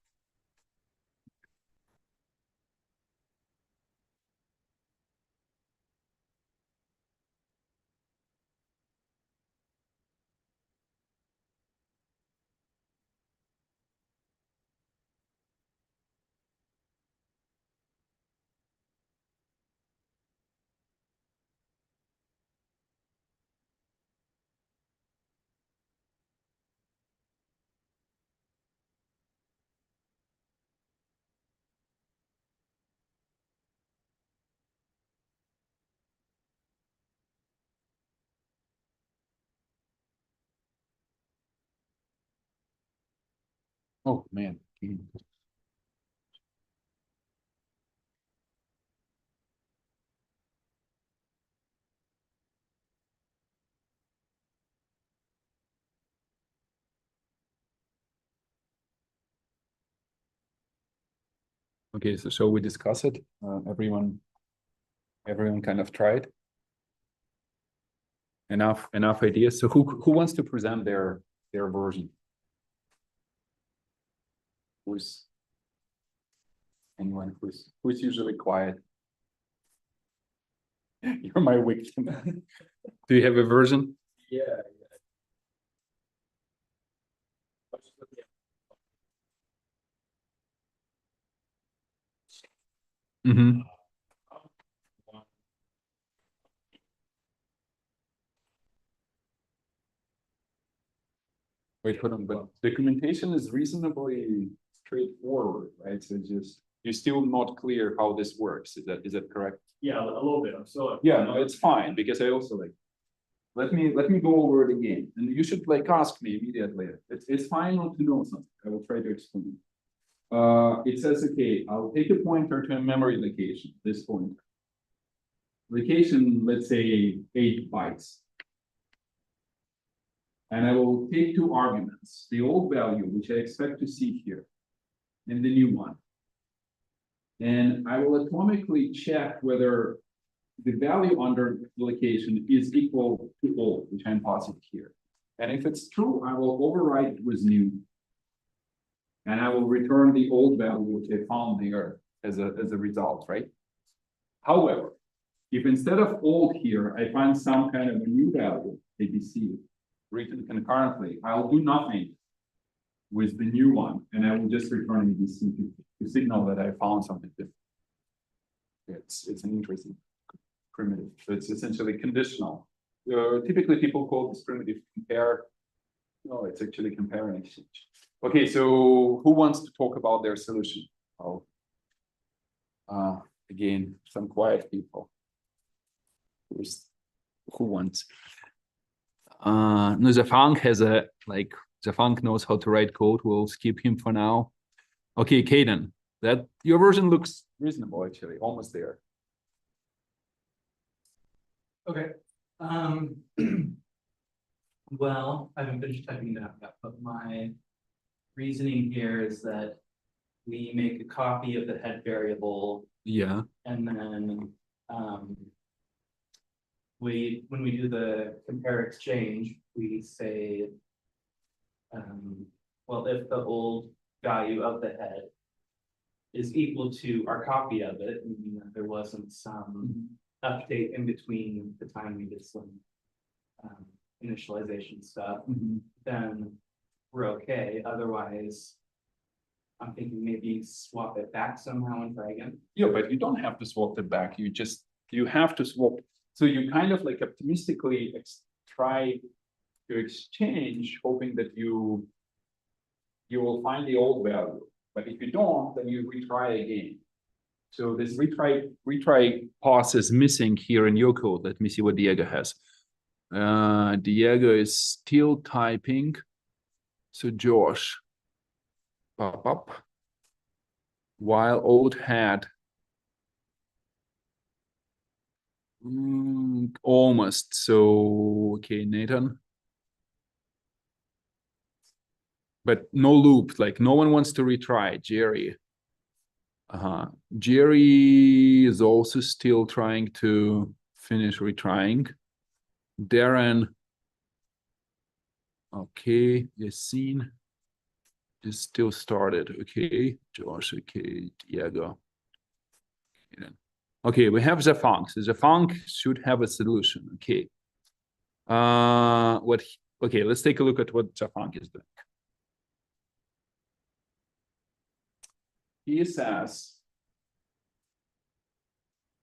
Oh man. Okay, so shall we discuss it? Everyone kind of tried. Enough ideas. So who wants to present their version? Who's anyone who's usually quiet? You're my victim. Do you have a version? Yeah. Mm-hmm. Wait, hold on, but documentation is reasonably straightforward, right? So just, you're still not clear how this works. Is that correct? Yeah, a little bit, I'm still. Yeah, no, it's fine, because I also like, let me go over it again, and you should like ask me immediately. It's fine not to know something. I will try to explain. It says, okay, I'll take a pointer to a memory location, this pointer. Location, let's say 8 bytes. And I will take 2 arguments, the old value, which I expect to see here, and the new one. And I will atomically check whether the value under the location is equal to old, which I'm passing here. And if it's true, I will override it with new. And I will return the old value, which I found there as a result, right? However, if instead of old here, I find some kind of a new value, ABC, written concurrently, I'll do nothing with the new one, and I will just return ABC to signal that I found something different. It's an interesting primitive. So it's essentially conditional. Typically, people call this primitive compare. No, it's actually compare and exchange. Okay, so who wants to talk about their solution? Oh, again, some quiet people. Who wants? No, the Funk has a like. The Funk knows how to write code. We'll skip him for now. Okay, Caden, that your version looks reasonable actually, almost there. Okay. Well, I haven't finished typing it out yet, but my reasoning here is that we make a copy of the head variable Yeah. and then when we do the compare exchange, we say well, if the old value of the head is equal to our copy of it, meaning that there wasn't some update in between the time we did some initialization stuff, then we're okay. Otherwise, I'm thinking maybe swap it back somehow and try again. Yeah, but you don't have to swap it back. You have to swap. So you kind of like optimistically try to exchange, hoping that you will find the old value. But if you don't, then you retry again. So this retry pass is missing here in your code. Let me see what Diego has. Diego is still typing. So Josh, pop up. While old had almost. So okay, Nathan. But no loop, like no one wants to retry. Jerry. Jerry is also still trying to finish retrying. Darren. Okay, Yassine is still started. Okay, Josh, okay, Diego. Okay, we have the Funk. So the Funk should have a solution. Okay. Okay, let's take a look at what the Funk is doing. He says,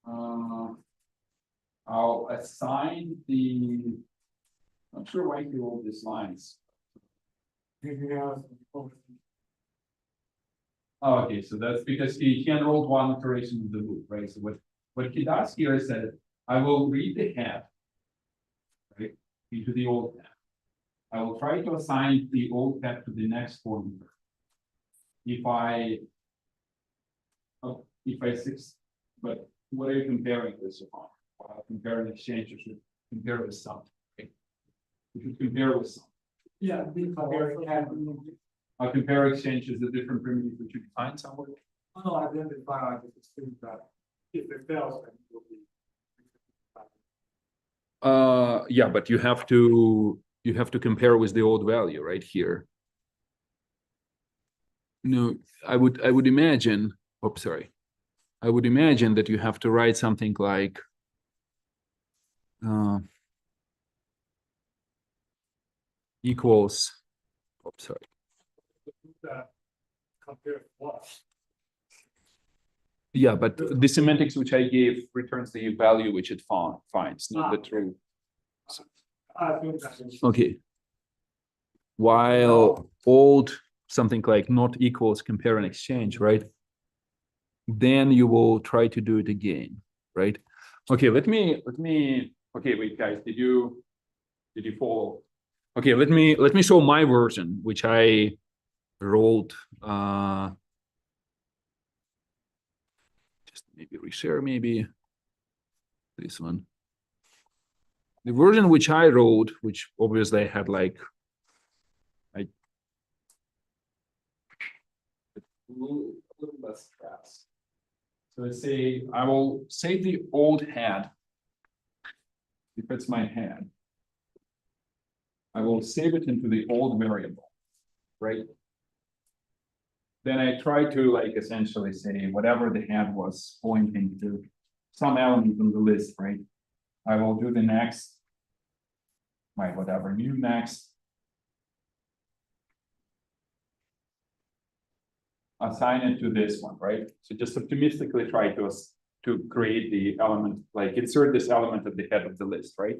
I'll assign the, I'm not sure why he wrote these lines. Oh, okay, so that's because he enrolled one iteration of the loop, right? So what he does here is that I will read the head, right, into the old head. I will try to assign the old head to the next pointer. But what are you comparing this upon? Comparing exchange, you should compare with something, right? You should compare with something. Yeah, Compare exchange is a different primitive which you define somewhere. No, I didn't define, I just assumed that if it fails, then it will be. Yeah, but you have to compare with the old value right here. No, I would imagine, oh, sorry. I would imagine that you have to write something like equals, oh, sorry. That compare what? Yeah, but the semantics which I gave returns the value which it finds, not the true. I think that is. Okay. While old something like not equals compare and exchange, right? Then you will try to do it again, right? Okay, let me, okay, wait, guys, did you follow? Okay, let me show my version, which I wrote, just maybe reshare, maybe this one. The version which I wrote, which obviously I had like, a little less fast. So let's say I will save the old head. If it's my head, I will save it into the old variable, right? Then I try to like essentially say whatever the head was pointing to some element in the list, right? I will do the next, my whatever new next. Assign it to this one, right? So just optimistically try to create the element, like insert this element at the head of the list, right?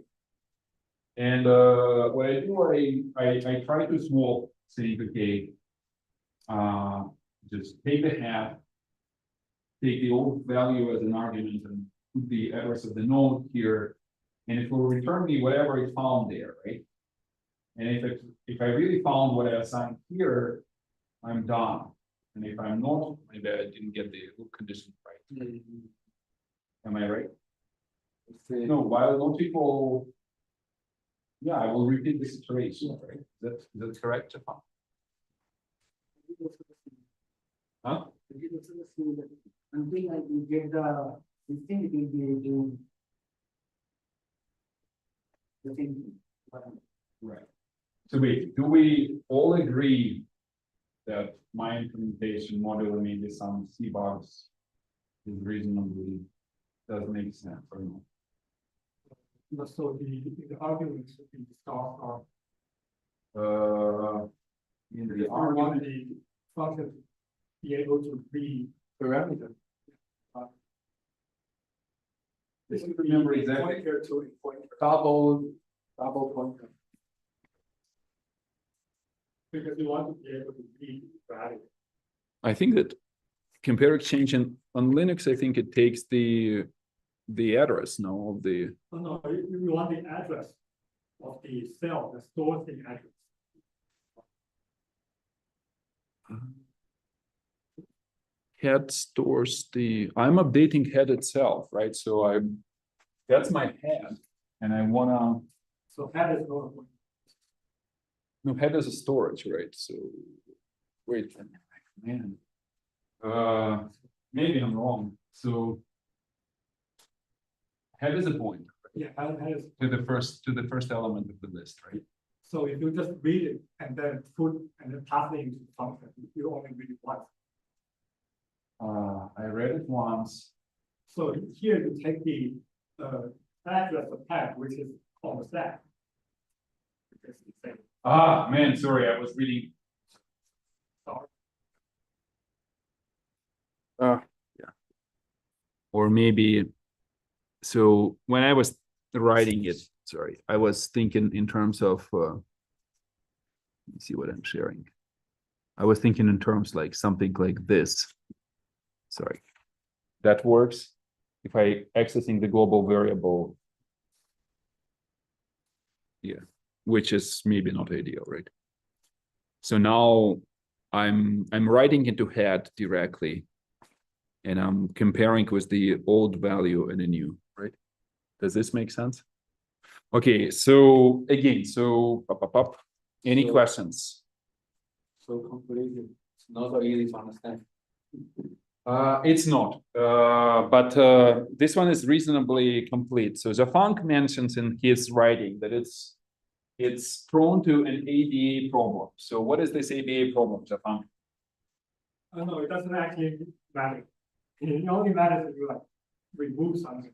And what I do, I try to swap, saying, okay, just take the head, take the old value as an argument and put the address of the node here, and it will return me whatever it found there, right? And if I really found what I assigned here, I'm done. And if I'm not, maybe I didn't get the hook condition right. Am I right? No, while not equal, yeah, I will repeat this iteration, right? Is that correct, Japan? Huh? Until you get the thing, it will be doing the thing. Right. So wait, do we all agree that my implementation model, maybe some C bugs, is reasonably does make sense or not? So the arguments should be discussed are. In the We want argument, the function to be able to read parameter. This is remember exactly. pointer to a pointer. Double pointer. Because you want to be able to read value. I think that compare exchange on Linux, I think it takes the address now of the. No, you want the address of the cell that stores the address. Head stores the, I'm updating head itself, right? So that's my head, and I wanna. So head is not a pointer. No, head is a storage, right? So wait, man. Maybe I'm wrong. So head is a pointer. Yeah, head is. To the first element of the list, right? So if you just read it and then pass it into the function, you only read it once. I read it once. So here you take the address of head, which is on the stack. Because it's the same. Ah, man, sorry, I was reading. Sorry. Yeah. Or maybe, so when I was writing it, sorry, I was thinking in terms of, let me see what I'm sharing. I was thinking in terms like something like this. Sorry, that works. If I accessing the global variable, yeah, which is maybe not ideal, right? So now I'm writing into head directly, and I'm comparing with the old value and the new, right? Does this make sense? Okay, so again, so any So- questions? So conclusion, it's not so easy to understand. It's not, but this one is reasonably complete. So Zafang mentions in his writing that it's prone to an ADA problem. So what is this ADA problem, Zafang? No, it doesn't actually matter. It only matters if you like remove something.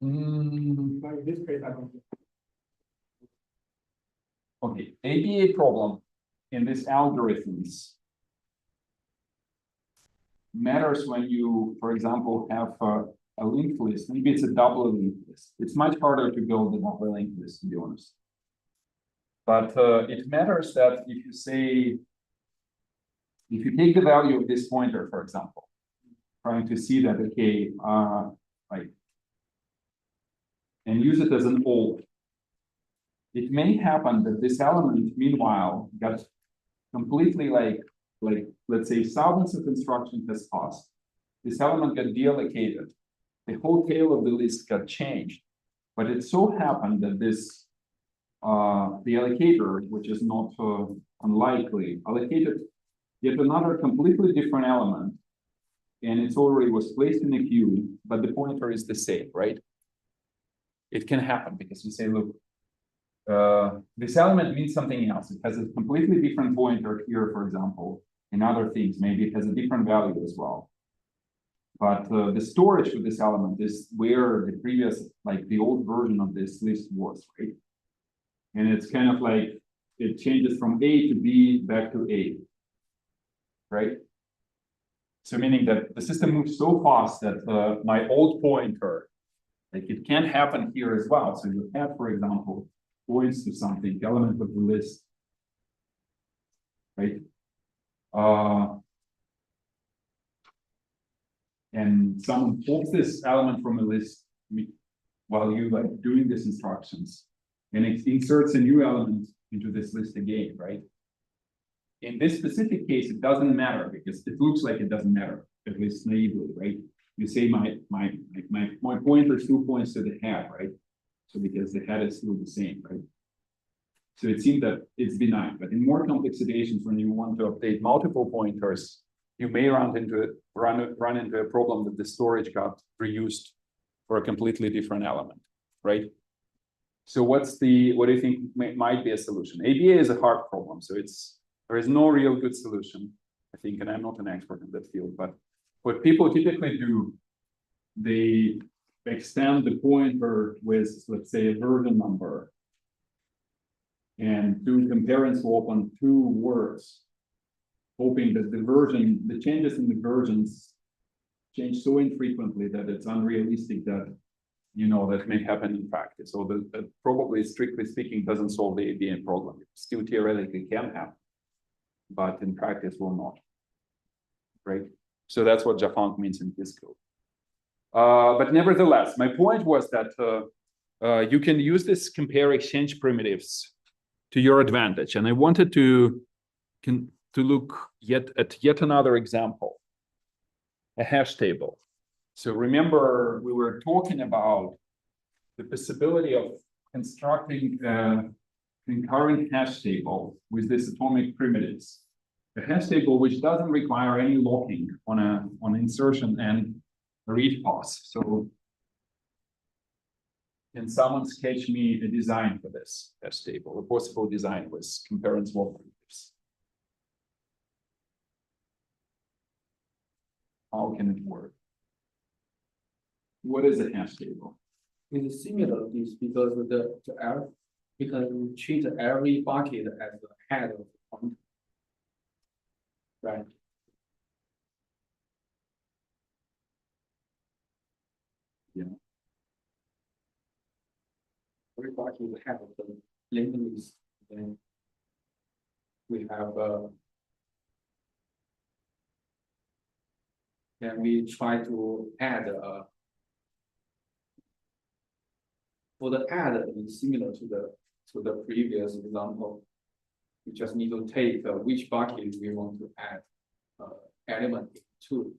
But in this case, I don't think. Okay, ABA problem in these algorithms matters when you, for example, have a linked list. Maybe it's a double linked list. It's much harder to build a double linked list, to be honest. But it matters that if you say, if you take the value of this pointer, for example, trying to see that, okay, like, and use it as an old. It may happen that this element, meanwhile, got completely like let's say thousands of instructions has passed. This element got deallocated. The whole tail of the list got changed. But it so happened that this the allocator, which is not unlikely, allocated yet another completely different element, and it's already was placed in a queue, but the pointer is the same, right? It can happen because you say, look, this element means something else. It has a completely different pointer here, for example, and other things. Maybe it has a different value as well. But the storage for this element is where the previous, like the old version of this list was, right? And it's kind of like it changes from A to B back to A, right? So meaning that the system moves so fast that my old pointer, like it can happen here as well. So you have, for example, points to something, element of the list, right? And someone pulls this element from a list while you like doing these instructions, and it inserts a new element into this list again, right? In this specific case, it doesn't matter because it looks like it doesn't matter, at least naively, right? You say my pointer still points to the head, right? So because the head is still the same, right? So it seems that it's benign, but in more complex situations, when you want to update multiple pointers, you may run into a problem that the storage got reused for a completely different element, right? So what do you think might be a solution? ABA is a hard problem, so there is no real good solution, I think, and I'm not an expert in that field, but what people typically do, they extend the pointer with, let's say, a version number and do compare and swap on two words, hoping that the changes in the versions change so infrequently that it's unrealistic that, that may happen in practice. So that probably, strictly speaking, doesn't solve the ABM problem. It still theoretically can happen, but in practice will not, right? So that's what Jafang means in his code. But nevertheless, my point was that you can use this compare exchange primitives to your advantage. And I wanted to look at yet another example, a hash table. So remember, we were talking about the possibility of constructing a concurrent hash table with these atomic primitives. A hash table which doesn't require any locking on insertion and read pass. So can someone sketch me a design for this hash table, a possible design with compare and swap primitives? How can it work? What is a hash table? It's similar to this because you can treat every bucket as the head of the pointer. Right. Yeah. Every bucket will have the linked list. Then we have then we try to add for the add is similar to the previous example. We just need to take which bucket we want to add element to.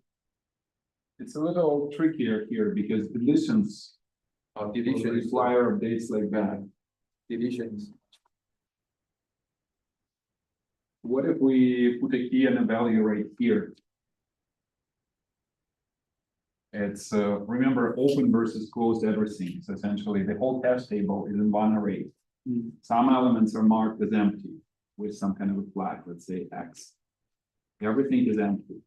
It's a little trickier here because deletions require updates like that. Deletions. What if we put a key and a value right here? It's, remember, open versus closed addressing. So essentially, the whole hash table is in one array. Some elements are marked as empty with some kind of a flag, let's say X. Everything is empty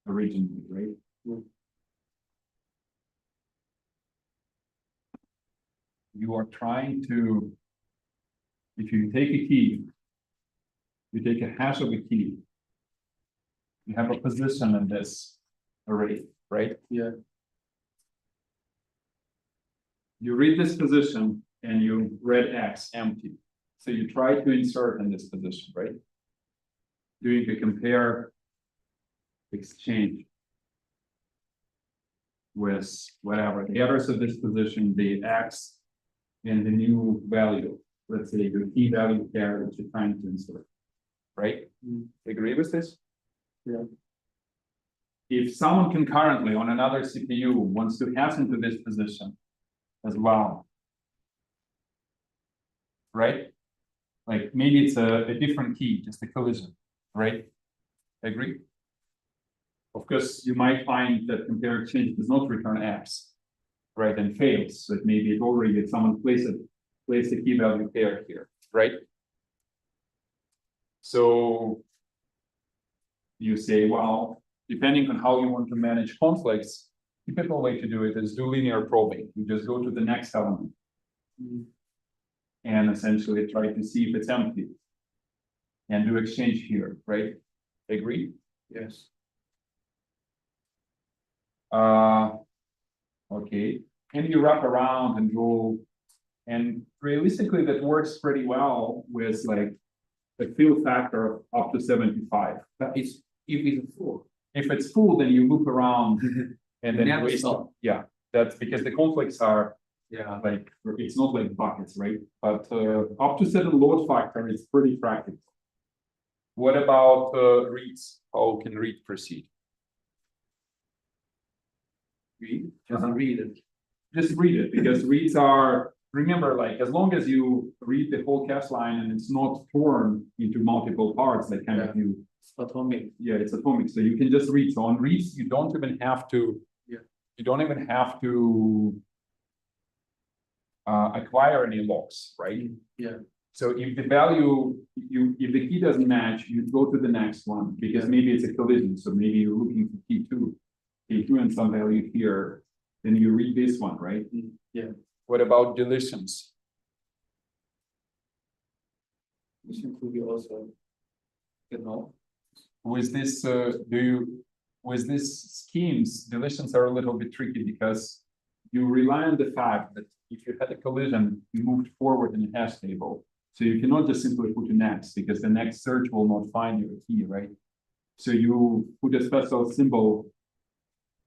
originally, right? You are trying to, if you take a key, you take a hash of a key, you have a position in this array, right? Yeah. You read this position and you read X empty. So you try to insert in this position, right? Doing a compare exchange with whatever, the address of this position, the X, and the new value, let's say your key value pair that you're trying to insert, right? Agree with this? Yeah. If someone concurrently on another CPU wants to hash into this position as well, right? Like maybe it's a different key, just a collision, right? Agree? Of course, you might find that compare exchange does not return X, right, and fails. So maybe it already did someone place a key value pair here, right? So you say, well, depending on how you want to manage conflicts, the typical way to do it is do linear probing. You just go to the next element and essentially try to see if it's empty and do exchange here, right? Agree? Yes. Okay, and you wrap around and draw, and realistically that works pretty well with like a fill factor of up to 75. But it's, if it's full. If it's full, then you loop around and then Never waste. stop. Yeah, that's because the conflicts are Yeah. like, it's not like buckets, right? But up to 7 load factor is pretty practical. What about reads? How can read proceed? Read, just read it. Just read it, because reads are, remember, like as long as you read the whole cache line and it's not torn into multiple parts, like kind of you, Atomic. yeah, it's atomic. So you can just read. So on reads, you don't even have to, you don't even have to acquire any locks, right? Yeah. So if the value, if the key doesn't match, you go to the next one, because maybe it's a collision. So maybe you're looking for key2 and some value here, then you read this one, right? Yeah. What about deletions? This could be also, With this, with these schemes, deletions are a little bit tricky because you rely on the fact that if you had a collision, you moved forward in a hash table. So you cannot just simply put a next, because the next search will not find your key, right? So you put a special symbol,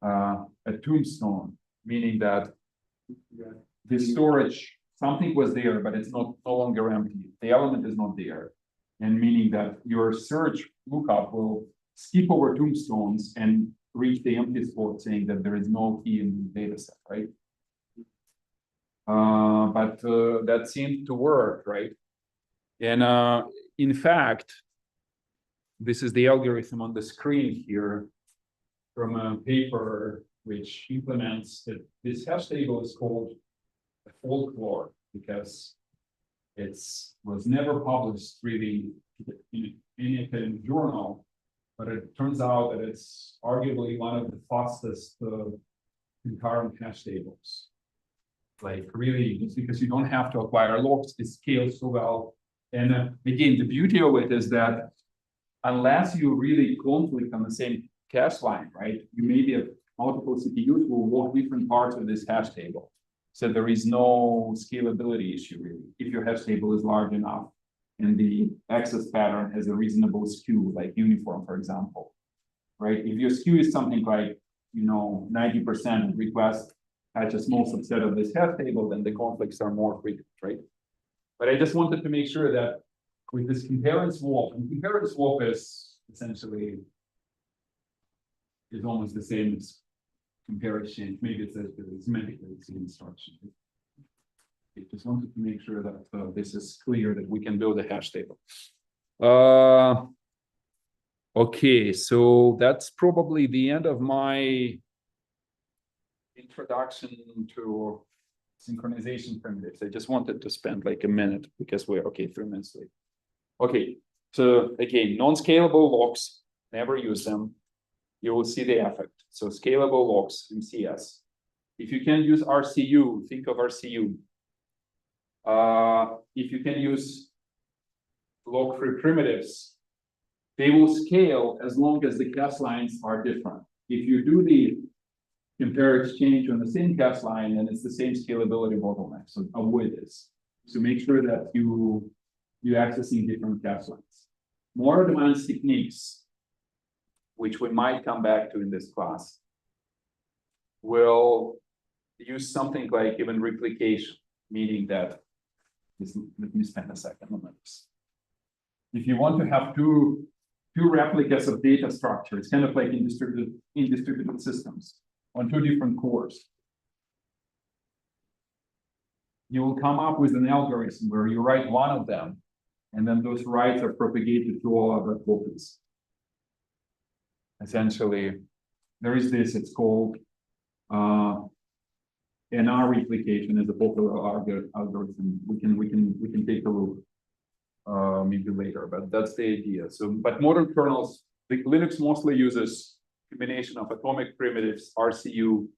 a tombstone, meaning that the storage, something was there, but it's no longer empty. The element is not there. And meaning that your search lookup will skip over tombstones and reach the empty spot saying that there is no key in the data set, right? But that seemed to work, right? And in fact, this is the algorithm on the screen here from a paper which implements that this hash table is called a folklore because was never published really in any academic journal, but it turns out that it's arguably one of the fastest concurrent hash tables. Like really, just because you don't have to acquire locks, it scales so well. And again, the beauty of it is that unless you really conflict on the same cache line, right? You maybe have multiple CPUs will walk different parts of this hash table. So there is no scalability issue really, if your hash table is large enough and the access pattern has a reasonable skew, like uniform, for example, right? If your skew is something like, 90% requests at a small subset of this hash table, then the conflicts are more frequent, right? But I just wanted to make sure that with this compare and swap is essentially is almost the same as compare exchange. Maybe it says that it's semantically the same instruction. I just wanted to make sure that this is clear that we can build a hash table. Okay, so that's probably the end of my introduction to synchronization primitives. I just wanted to spend like a minute because we're okay, 3 minutes late. Okay, so again, non-scalable locks, never use them. You will see the effect. So scalable locks, MCS. If you can use RCU, think of RCU. If you can use lock-free primitives, they will scale as long as the class lines are different. If you do the compare exchange on the same class line, then it's the same scalability bottleneck. So avoid this. So make sure that you're accessing different class lines. More advanced techniques, which we might come back to in this class, will use something like even replication, meaning that, let me spend a second on this. If you want to have two replicas of data structure, it's kind of like in distributed systems on 2 different cores. You will come up with an algorithm where you write one of them, and then those writes are propagated to all other copies. Essentially, there is this, it's called NR replication is a popular algorithm. We can take a look maybe later, but that's the idea. So, but modern kernels, Linux mostly uses combination of atomic primitives, RCU,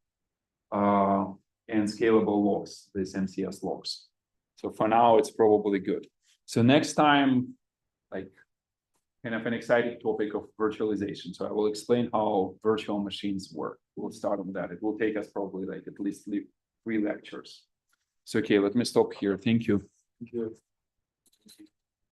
and scalable locks, these MCS locks. So for now, it's probably good. So next time, like kind of an exciting topic of virtualization. So I will explain how virtual machines work. We'll start on that. It will take us probably like at least 3 lectures. So, okay, let me stop here. Thank you. Thank you.